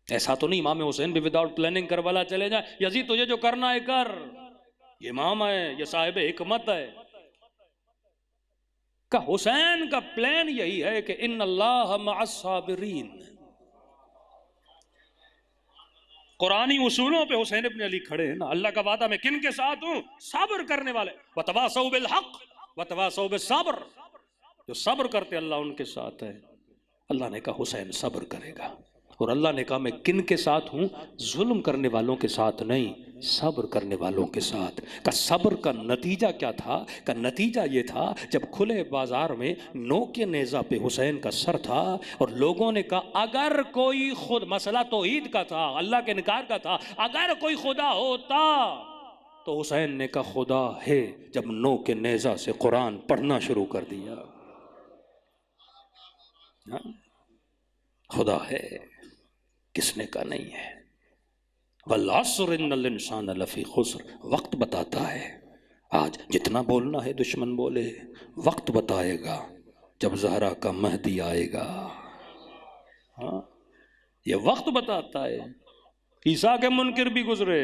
ایسا تو نہیں امام حسین بھی وداؤٹ پلاننگ کربلا چلے جائیں، یزید تجھے جو کرنا ہے کر، یہ امام ہے، یہ صاحب حکمت ہے. کہ حسین کا پلان یہی ہے کہ ان اللہ مع الصابرین. قرآنی اصولوں پہ حسین ابن علی کھڑے ہیں نا. اللہ کا وعدہ میں کن کے ساتھ ہوں؟ صبر کرنے والے. وتواصوا بالحق وتواصوا بالصبر. جو صبر کرتے اللہ ان کے ساتھ ہے. اللہ نے کہا حسین صبر کرے گا، اور اللہ نے کہا میں کن کے ساتھ ہوں؟ ظلم کرنے والوں کے ساتھ نہیں، صبر کرنے والوں کے ساتھ. کہ صبر کا نتیجہ کیا تھا؟ کہ نتیجہ یہ تھا جب کھلے بازار میں نو کے نیزہ پہ حسین کا سر تھا اور لوگوں نے کہا اگر کوئی خود، مسئلہ توحید کا تھا، اللہ کے انکار کا تھا، اگر کوئی خدا ہوتا تو حسین نے کہا خدا ہے. جب نو کے نیزہ سے قرآن پڑھنا شروع کر دیا، خدا ہے، کس نے کہا نہیں ہے. والعصر ان الانسان لفی خسر. وقت بتاتا ہے. آج جتنا بولنا ہے دشمن بولے، وقت بتائے گا جب زہرا کا مہدی آئے گا. ہاں یہ وقت بتاتا ہے. عیسیٰ کے منکر بھی گزرے،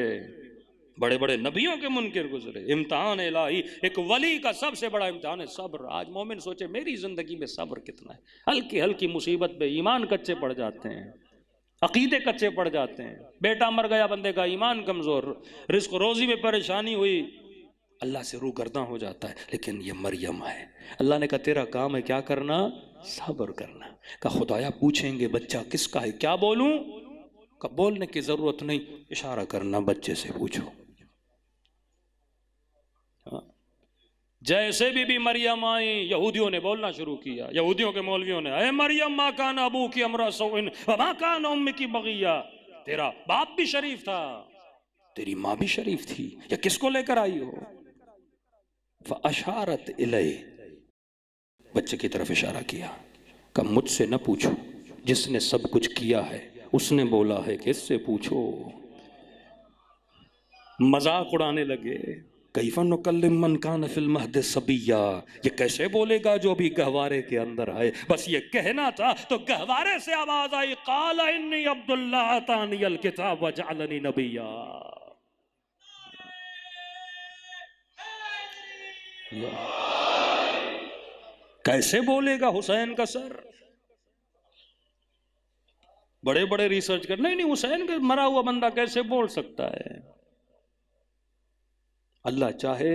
بڑے بڑے نبیوں کے منکر گزرے. امتحان الہی. ایک ولی کا سب سے بڑا امتحان ہے صبر. آج مومن سوچے میری زندگی میں صبر کتنا ہے. ہلکی ہلکی مصیبت پہ ایمان کچے پڑ جاتے ہیں. عقیدے کچے پڑ جاتے ہیں. بیٹا مر گیا بندے کا، ایمان کمزور، رزق و روزی میں پریشانی ہوئی، اللہ سے روگرداں ہو جاتا ہے. لیکن یہ مریم ہے، اللہ نے کہا تیرا کام ہے کیا کرنا؟ صبر کرنا. کہا خدایا پوچھیں گے بچہ کس کا ہے، کیا بولوں؟ کہا بولنے کی ضرورت نہیں، اشارہ کرنا بچے سے پوچھو. جیسے بی مریم آئیں یہودیوں نے بولنا شروع کیا، یہودیوں کے مولویوں نے، اے مریم ما کان ابوکی امرأ سوء وما کان امکی بغیہ، تیرا باپ بھی شریف تھا، تیری ماں بھی شریف تھی، یا کس کو لے کر آئی ہو؟ فاشارت الیہ، بچے کی طرف اشارہ کیا، کہ مجھ سے نہ پوچھو، جس نے سب کچھ کیا ہے اس نے بولا ہے کہ اس سے پوچھو. مذاق اڑانے لگے، کیف نکلم من کان فی المہد صبیا، یہ کیسے بولے گا جو بھی گہوارے کے اندر ہے؟ بس یہ کہنا تھا تو گہوارے سے آواز آئی، قال انی عبداللہ آتانی الکتاب وجعلنی نبیا. کیسے بولے گا حسین کا سر؟ بڑے بڑے ریسرچ کر، نہیں حسین کا مرا ہوا بندہ کیسے بول سکتا ہے؟ اللہ چاہے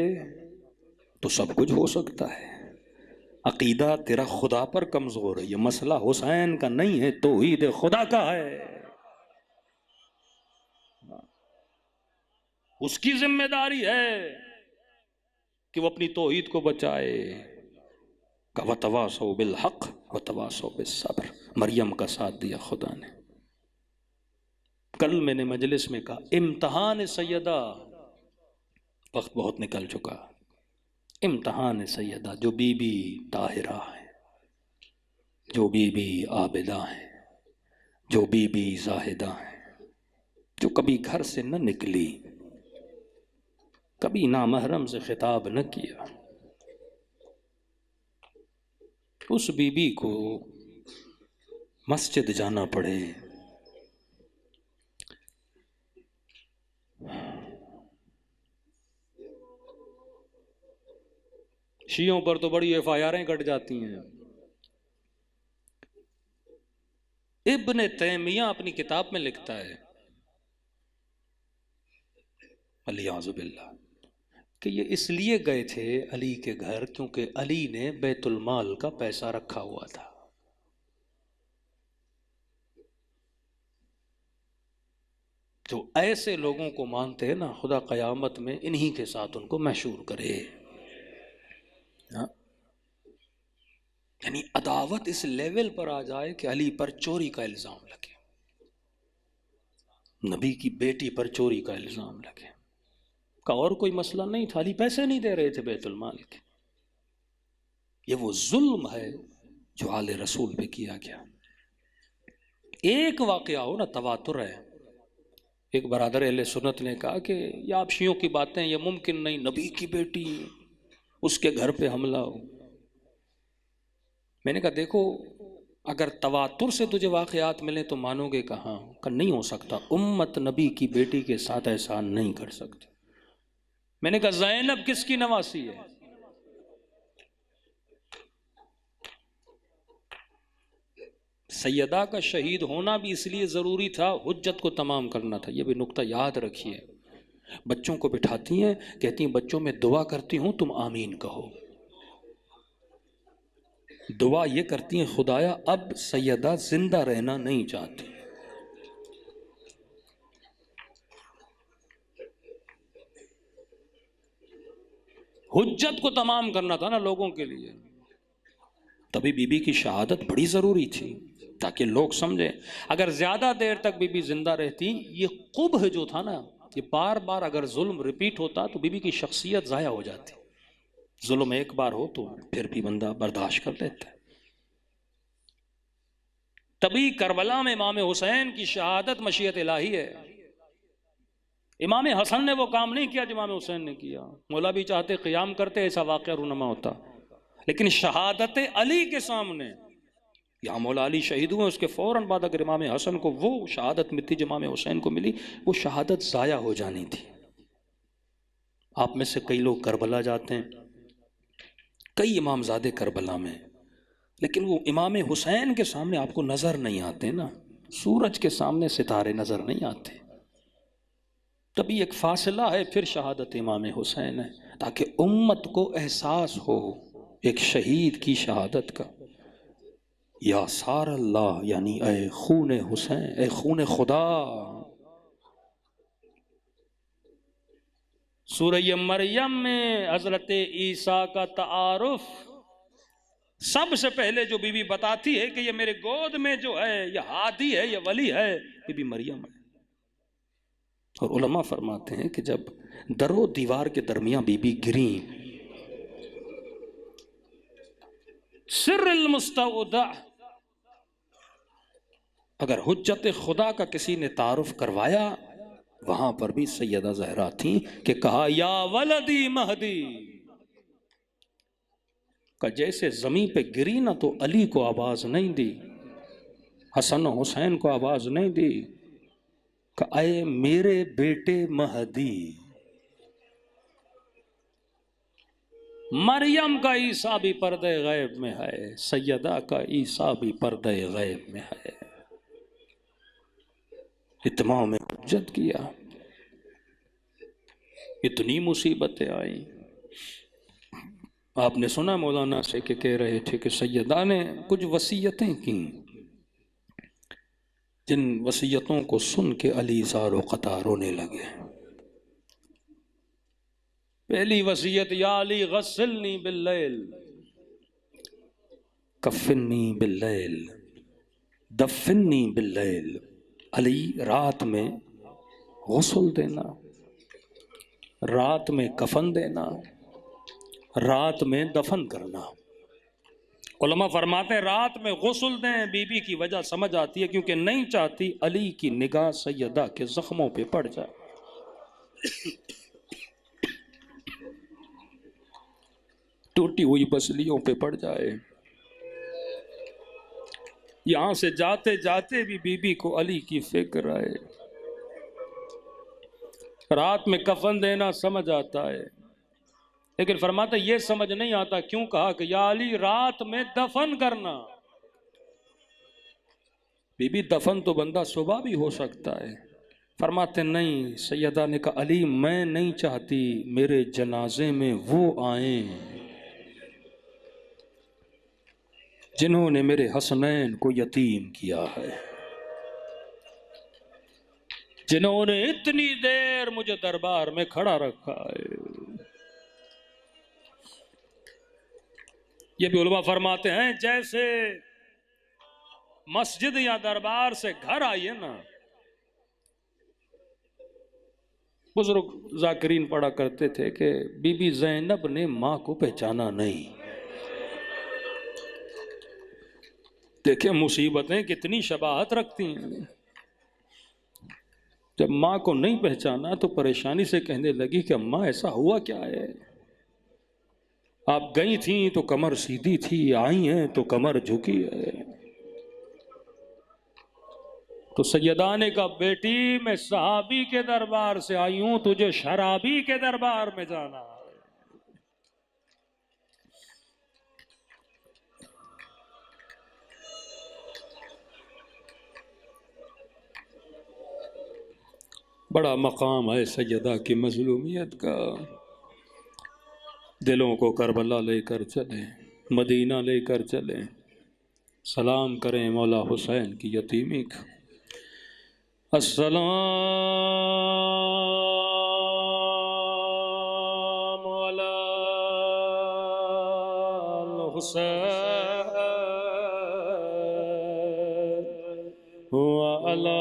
تو سب کچھ ہو سکتا ہے. عقیدہ تیرا خدا پر کمزور ہے، یہ مسئلہ حسین کا نہیں ہے، توحید خدا کا ہے. اس کی ذمہ داری ہے کہ وہ اپنی توحید کو بچائے. کہ وَتَوَاصَوْا بِالْحَقِّ وَتَوَاصَوْا بِالصَّبْرِ، مریم کا ساتھ دیا خدا نے. کل میں نے مجلس میں کہا امتحان سیدہ، وقت بہت نکل چکا، امتحان سیدہ جو بی بی طاہرہ ہے، جو بی بی عابدہ ہیں، جو بی بی زاہدہ ہیں، جو کبھی گھر سے نہ نکلی، کبھی نامحرم سے خطاب نہ کیا، اس بی بی کو مسجد جانا پڑے، شیعوں پر تو بڑی FIR کٹ جاتی ہیں. ابن تیمیہ اپنی کتاب میں لکھتا ہے والعیاذ باللہ کہ یہ اس لیے گئے تھے علی کے گھر کیونکہ علی نے بیت المال کا پیسہ رکھا ہوا تھا. جو ایسے لوگوں کو مانتے ہیں نا، خدا قیامت میں انہی کے ساتھ ان کو محشور کرے. یعنی عداوت اس لیول پر آ جائے کہ علی پر چوری کا الزام لگے، نبی کی بیٹی پر چوری کا الزام لگے. کا اور کوئی مسئلہ نہیں تھا، علی پیسے نہیں دے رہے تھے بیت المال کے. یہ وہ ظلم ہے جو آل رسول پہ کیا گیا. ایک واقعہ ہو نا، تواتر ہے. ایک برادر اہل سنت نے کہا کہ یہ آپ شیعوں کی باتیں، یہ ممکن نہیں، نبی کی بیٹی اس کے گھر پہ حملہ ہو. میں نے کہا دیکھو اگر تواتر سے تجھے واقعات ملیں تو مانو گے کہاں؟ کہ نہیں ہو سکتا، امت نبی کی بیٹی کے ساتھ احسان نہیں کر سکتی. میں نے کہا زینب کس کی نواسی ہے؟ سیدہ کا شہید ہونا بھی اس لیے ضروری تھا، حجت کو تمام کرنا تھا. یہ بھی نقطہ یاد رکھیے. بچوں کو بٹھاتی ہیں، کہتی ہیں بچوں میں دعا کرتی ہوں تم آمین کہو. دعا یہ کرتی ہیں خدایا اب سیدہ زندہ رہنا نہیں چاہتی. حجت کو تمام کرنا تھا نا لوگوں کے لیے. تبھی بی بی کی شہادت بڑی ضروری تھی تاکہ لوگ سمجھیں. اگر زیادہ دیر تک بی بی زندہ رہتی، یہ قبح جو تھا نا، یہ بار بار اگر ظلم ریپیٹ ہوتا تو بی بی کی شخصیت ضائع ہو جاتی. ظلم ایک بار ہو تو پھر بھی بندہ برداشت کر لیتا ہے. تبھی کربلا میں امام حسین کی شہادت مشیت الہی ہے. امام حسن نے وہ کام نہیں کیا جو امام حسین نے کیا. مولا بھی چاہتے قیام کرتے، ایسا واقعہ رونما ہوتا، لیکن شہادت علی کے سامنے، یہاں مولا علی شہید ہوئے، اس کے فوراً بعد اگر امام حسن کو وہ شہادت ملتی جو امام حسین کو ملی، وہ شہادت ضائع ہو جانی تھی. آپ میں سے کئی لوگ کربلا جاتے ہیں، کئی امام زادے کربلا میں، لیکن وہ امام حسین کے سامنے آپ کو نظر نہیں آتے نا. سورج کے سامنے ستارے نظر نہیں آتے، تبھی ایک فاصلہ ہے، پھر شہادت امام حسین ہے، تاکہ امت کو احساس ہو ایک شہید کی شہادت کا۔ یا سار اللہ، یعنی اے خون حسین، اے خون خدا۔ سورہ مریم میں حضرت عیسیٰ کا تعارف سب سے پہلے جو بی بی بتاتی ہے کہ یہ میرے گود میں جو ہے یہ ہادی ہے، یہ ولی ہے، بی بی مریم ہے۔ اور علماء فرماتے ہیں کہ جب در و دیوار کے درمیان بی بی گریں، سر المستودع، اگر حجت خدا کا کسی نے تعارف کروایا، وہاں پر بھی سیدہ زہرا تھیں کہ کہا یا ولدی مہدی، کہ جیسے زمین پہ گری نہ تو علی کو آواز نہیں دی، حسن و حسین کو آواز نہیں دی، کہ اے میرے بیٹے مہدی۔ مریم کا عیسیٰ بھی پردہ غیب میں ہے، سیدہ کا عیسیٰ بھی پردہ غیب میں ہے۔ اتمام حجت کیا، اتنی مصیبتیں آئیں۔ آپ نے سنا مولانا سے کہ کہہ رہے تھے کہ سیدہ نے کچھ وصیتیں کی، جن وصیتوں کو سن کے علی زار و قطع رونے لگے۔ پہلی وصیت، یا علی غسلنی باللیل، کفنی باللیل، دفنی باللیل۔ علی رات میں غسل دینا، رات میں کفن دینا، رات میں دفن کرنا۔ علماء فرماتے ہیں رات میں غسل دیں، بی بی کی وجہ سمجھ آتی ہے کیونکہ نہیں چاہتی علی کی نگاہ سیدہ کے زخموں پہ پڑ جائے، ٹوٹی ہوئی پسلیوں پہ پڑ جائے۔ یہاں سے جاتے جاتے بھی بی بی کو علی کی فکر آئے۔ رات میں کفن دینا سمجھ آتا ہے، لیکن فرماتا یہ سمجھ نہیں آتا کیوں کہا کہ یا علی رات میں دفن کرنا۔ بی بی دفن تو بندہ صبح بھی ہو سکتا ہے، فرماتے نہیں، سیدہ نے کہا علی میں نہیں چاہتی میرے جنازے میں وہ آئیں جنہوں نے میرے حسنین کو یتیم کیا ہے، جنہوں نے اتنی دیر مجھے دربار میں کھڑا رکھا ہے۔ یہ بھی علماء فرماتے ہیں جیسے مسجد یا دربار سے گھر آئیے نا، بزرگ ذاکرین پڑھا کرتے تھے کہ بی بی زینب نے ماں کو پہچانا نہیں۔ دیکھیں مصیبتیں کتنی شباہت رکھتی ہیں۔ جب ماں کو نہیں پہچانا تو پریشانی سے کہنے لگی کہ اماں ایسا ہوا کیا ہے؟ آپ گئی تھیں تو کمر سیدھی تھی، آئی ہیں تو کمر جھکی ہے۔ تو سیدہ نے کہا بیٹی میں صحابی کے دربار سے آئی ہوں، تجھے شرابی کے دربار میں جانا ہے۔ بڑا مقام ہے سیدہ کی مظلومیت کا۔ دلوں کو کربلا لے کر چلیں، مدینہ لے کر چلیں، سلام کریں مولا حسین کی یتیمی کا۔ السلام علی الحسین وعلی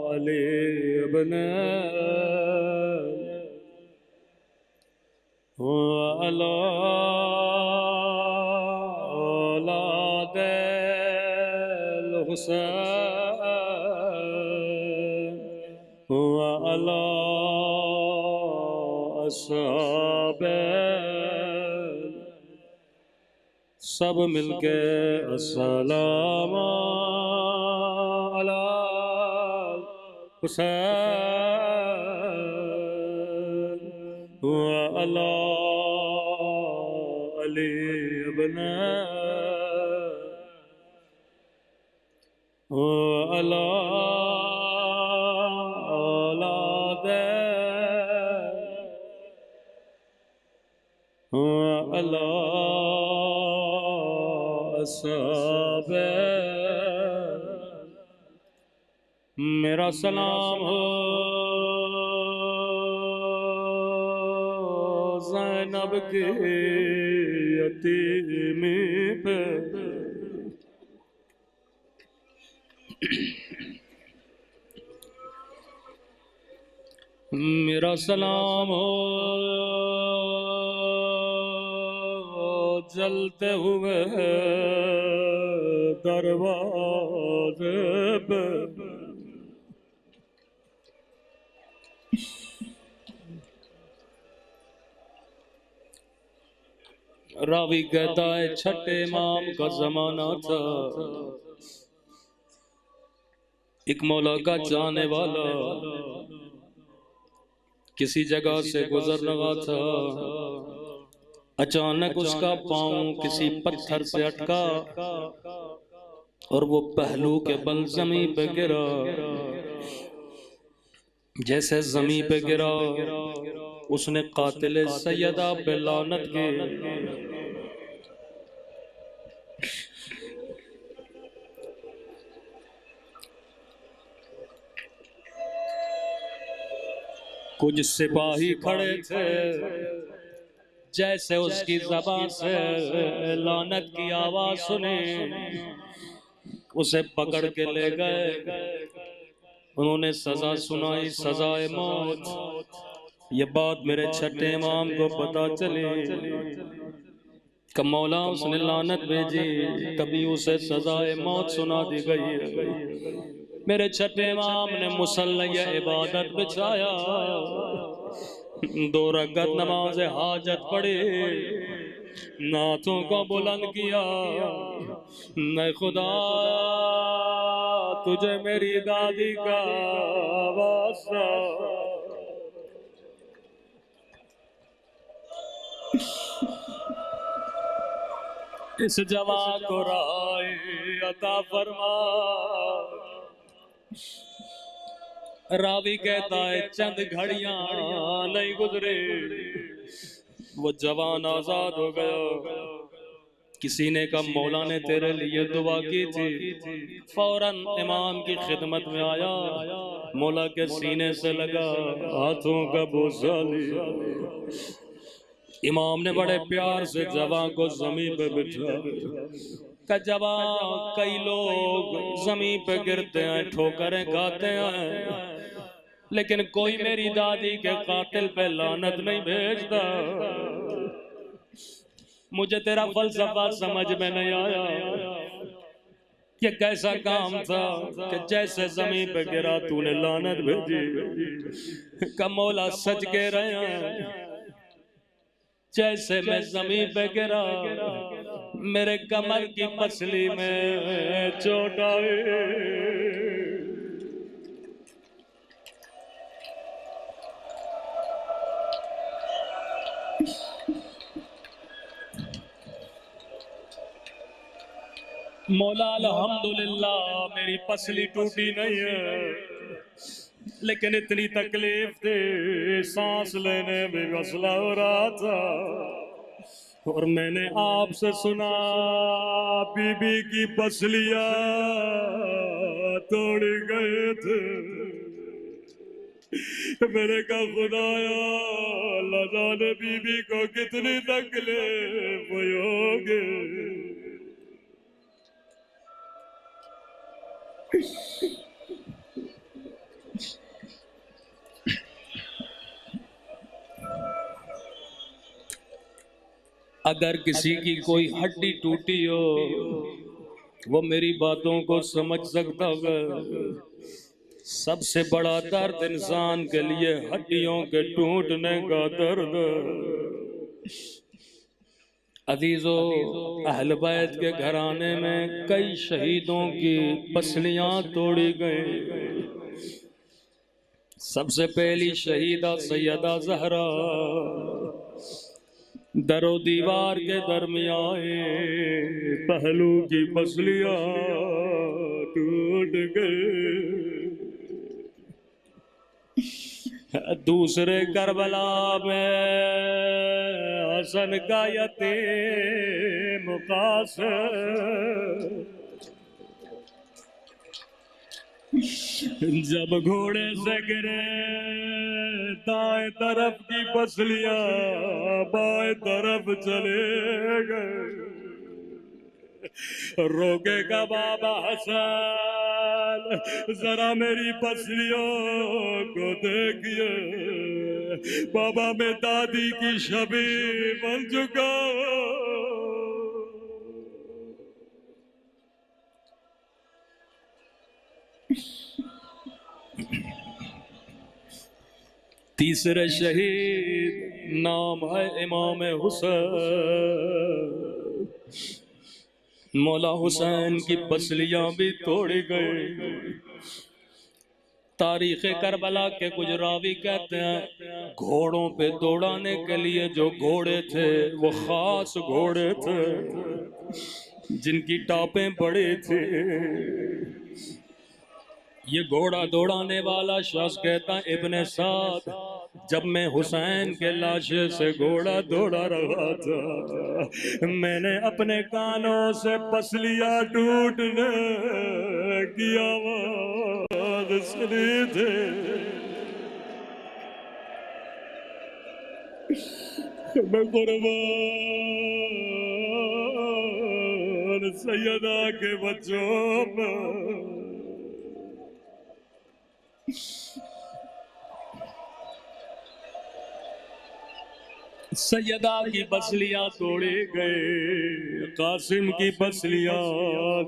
علی ابن وعلی اولاد الحسین وعلی اصحاب، سب مل کے السلام علی حسین وعلی علی ابن۔ وعلى أولاده وعلى أصحابه میرا سلام ہو زینب کے یتیمی پہ میرا سلام ہو جلتے ہوئے دروازے پہ راوی کہتا ہے چھٹے امام کا زمانہ تھا، ایک مولا کا چاہنے والا کسی جگہ سے گزر رہا تھا، اچانک اس کا پاؤں کسی پتھر سے اٹکا اور وہ پہلو کے بل زمین پہ گرا۔ جیسے زمین پہ گرا اس نے قاتل سیدہ پہ لعنت کی۔ کچھ سپاہی کھڑے تھے، جیسے اس کی زبان سے لعنت کی آواز سنی اسے پکڑ کے لے گئے۔ انہوں نے سزا سنائی، سزائے موت۔ یہ بات میرے چھٹے امام کو پتا چلی کہ مولا اس نے لعنت بھیجی، کبھی اسے سزائے موت سنا دی گئی ہے۔ میرے چھٹے امام نے مصلی عبادت بچھایا، 2 رکعت نماز حاجت پڑھی، ناتھوں کو بلند کیا، میں خدا تجھے میری دادی کا واسطہ، اس جوان کو رہائی عطا فرما۔ راوی کہتا ہے چند گھڑیاں نہیں گزرے وہ جوان آزاد ہو گیا۔ کسی نے کہا مولا نے تیرے لیے دعا کی تھی، فوراً امام کی خدمت میں آیا، مولا کے سینے سے لگا، ہاتھوں کا بوسہ لیا۔ امام نے بڑے پیار سے جوان کو زمین پہ بٹھا کہ جوان، کئی لوگ زمین پہ گرتے ہیں، ٹھوکریں کھاتے ہیں، لیکن کوئی میری دادی کے قاتل پہ لعنت نہیں بھیجتا۔ مجھے تیرا فلسفہ سمجھ میں نہیں آیا، یہ کیسا کام تھا کہ جیسے زمین پہ گرا تو نے لعنت بھیجی؟ کہ مولا سچ کہہ رہے ہیں، جیسے میں زمین پہ گرا میرے کمر کی پسلی میں چوٹ آئی۔ مولا الحمدللہ میری پسلی ٹوٹی نہیں ہے، لیکن اتنی تکلیف تھی، سانس لینے میں مسئلہ ہو رہا تھا، اور میں نے آپ سے سنا بی بی کی پسلیاں توڑ گئے تھے۔ میں نے کہا خدایا، اللہ جانے بی بی کو کتنی تکلیف ہوئی ہوگی۔ اگر کسی کی کوئی ہڈی ٹوٹی ہو وہ میری باتوں کو سمجھ سکتا ہوگا۔ سب سے بڑا درد انسان کے لیے ہڈیوں کے ٹوٹنے کا درد۔ عزیزو، اہل بیت کے گھرانے میں کئی شہیدوں کی پسلیاں توڑی گئیں۔ سب سے پہلی شہیدہ سیدہ زہرا، در و دیوار کے درمیان پہلو کی پسلیاں ٹوٹ ٹوٹ گئے۔ دوسرے کربلا میں حسن کا یتیم قاسم جب گھوڑے سے گرے دائیں طرف کی پسلیاں بائیں طرف چلے گئے۔ روکے گا بابا حسن ذرا میری پسلیوں کو دیکھیے، بابا میں دادی کی شبیہ بن چکا۔ تیسرے شہید نام ہے امام حسین۔ مولا حسین کی پسلیاں بھی توڑی گئی۔ تاریخ کربلا کے کچھ راوی کہتے ہیں گھوڑوں پہ دوڑانے کے لیے جو گھوڑے تھے وہ خاص گھوڑے تھے جن کی ٹاپیں بڑی تھی۔ یہ گھوڑا دوڑانے والا شخص کہتا ابن سعد جب میں حسین کے لاشے سے گھوڑا دوڑا رہا تھا میں نے اپنے کانوں سے پسلیاں ٹوٹنے کی آواز سنی تھی۔ میں قربان سیدہ کے بچوں پر سیدہ کی پسلیاں توڑے گئے، قاسم کی پسلیاں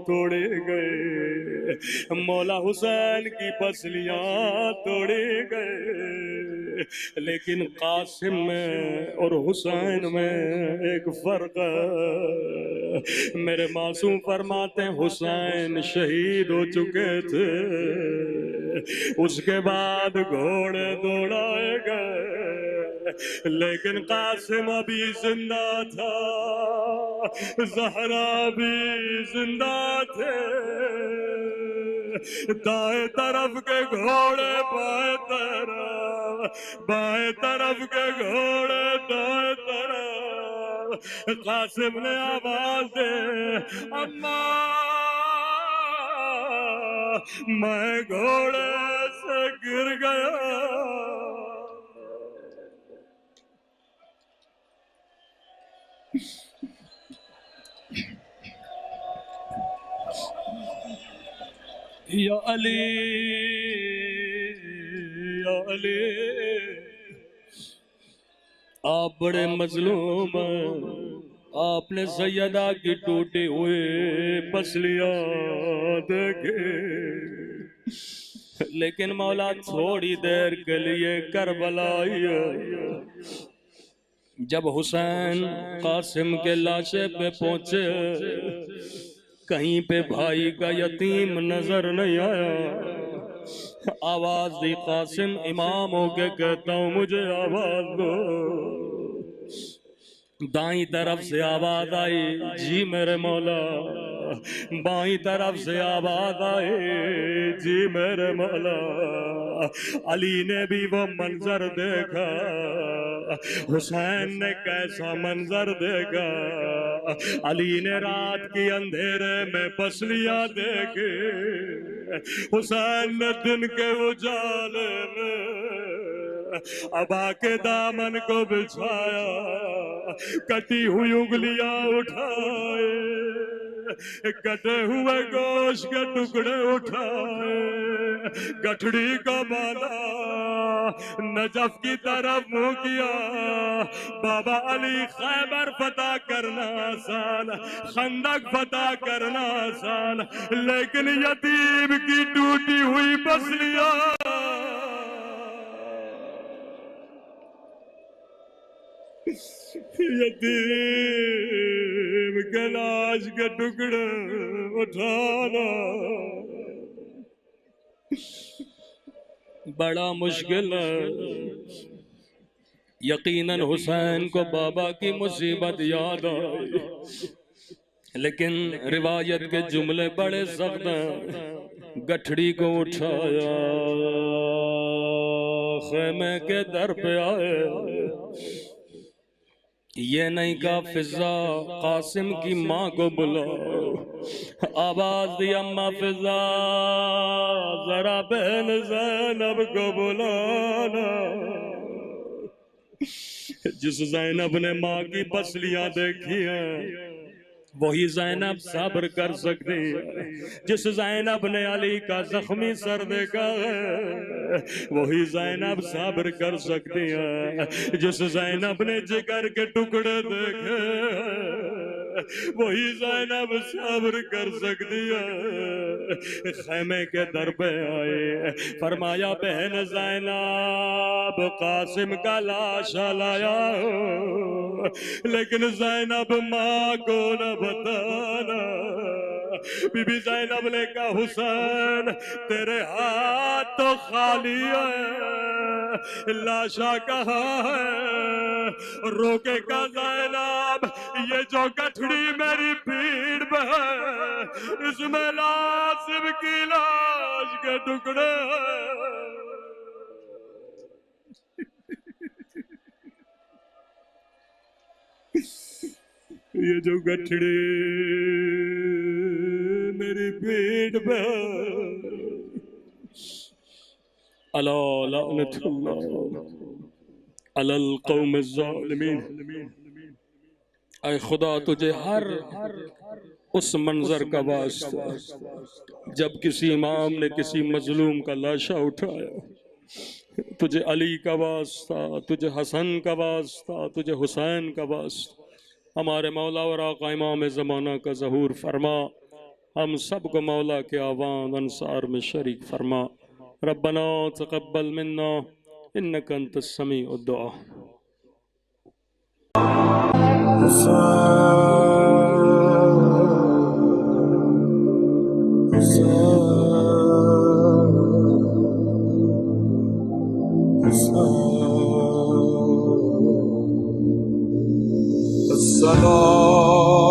توڑے گئے، مولا حسین کی پسلیاں توڑے گئے، لیکن قاسم میں اور حسین میں ایک فرق ہے۔ میرے معصوم فرماتے ہیں حسین شہید ہو چکے تھے، اس کے بعد گھوڑے دوڑائے گئے، لیکن قاسم ابھی زندہ تھا، زہرا بھی زندہ تھے۔ دائیں طرف کے گھوڑے بائیں طرف، بائیں طرف کے گھوڑے دائیں طرف۔ قاسم نے آواز دے اماں میں گھوڑے سے گر گیا۔ یا علی یا علی آپ بڑے مظلوم ہیں، آپ نے سیدہ کی ٹوٹی ہوئے پسلیاں دیکھے، لیکن مولا تھوڑی دیر کے لیے کربلا آئی۔ جب حسین قاسم کے لاشے پہ پہنچے کہیں پہ بھائی کا یتیم نظر نہیں آیا۔ آواز دی قاسم امام ہو کے کہتا ہوں مجھے آواز دو۔ دائیں طرف سے آواز آئی جی میرے مولا، بائیں طرف سے آواز آئی جی میرے مولا۔ علی نے بھی وہ منظر دیکھا، حسین نے کیسا منظر دیکھا۔ علی نے رات کی اندھیرے میں پسلیاں دیکھے، حسین نے دن کے اجالے میں ابا کے دامن کو بچھایا، کٹی ہوئی انگلیاں اٹھائے، کٹے ہوئے گوشت کے ٹکڑے اٹھائے، گٹھڑی کو باندھا، نجف کی طرف منہ کیا۔ بابا علی خیبر فتح کرنا آسان، خندق فتح کرنا آسان، لیکن یتیم کی ٹوٹی ہوئی پسلیاں یتیم کے لاش کے ٹکڑے اٹھانا بڑا مشکل ہے۔ یقیناً حسین کو بابا کی مصیبت یاد آئی، لیکن روایت کے جملے بڑے سخت ہیں۔ گٹھڑی کو اٹھایا، خیمے کے در پہ آئے، یہ نہیں کہا فضا قاسم کی ماں کو بلاؤ، آواز دی اماں فضا ذرا بہن زینب کو بلانا۔ جس زینب نے ماں کی پسلیاں دیکھی ہیں وہی زینب صبر کر سکتی ہے، جس زینب نے علی کا زخمی سر دیکھا ہے وہی زینب صبر کر سکتی ہے، جس زینب نے جگر کے ٹکڑے دیکھے وہی زینب صبر کر سکتی ہے۔ خیمے کے در پہ آئے، فرمایا بہن زینب قاسم کا لاشا لایا ہو، لیکن زینب ماں کو نہ بتانا۔ بی بی زینب نے کہا حسین تیرے ہاتھ تو خالی ہے، لاشا کہاں ہے؟ روکے کا زینب یہ جو گٹھڑی میری پیڑ پہ ہے اس میں لازم کی لاش کے ٹکڑے ہیں۔ یہ جو گٹھڑی میری پیٹ پہ الا لعنت اللہ علی القوم الظالمین۔ اے خدا تجھے ہر اس منظر کا واسطہ جب کسی امام نے کسی مظلوم کا لاشا اٹھایا، تجھے علی کا واسطہ، تجھے حسن کا واسطہ، تجھے حسین کا واسطہ، ہمارے مولا اور آقا امام زمانہ کا ظہور فرما، ہم سب کو مولا کے آوان انصار میں شریک فرما۔ ربنا تقبل منا انک انت السمیع الدعا۔ السلام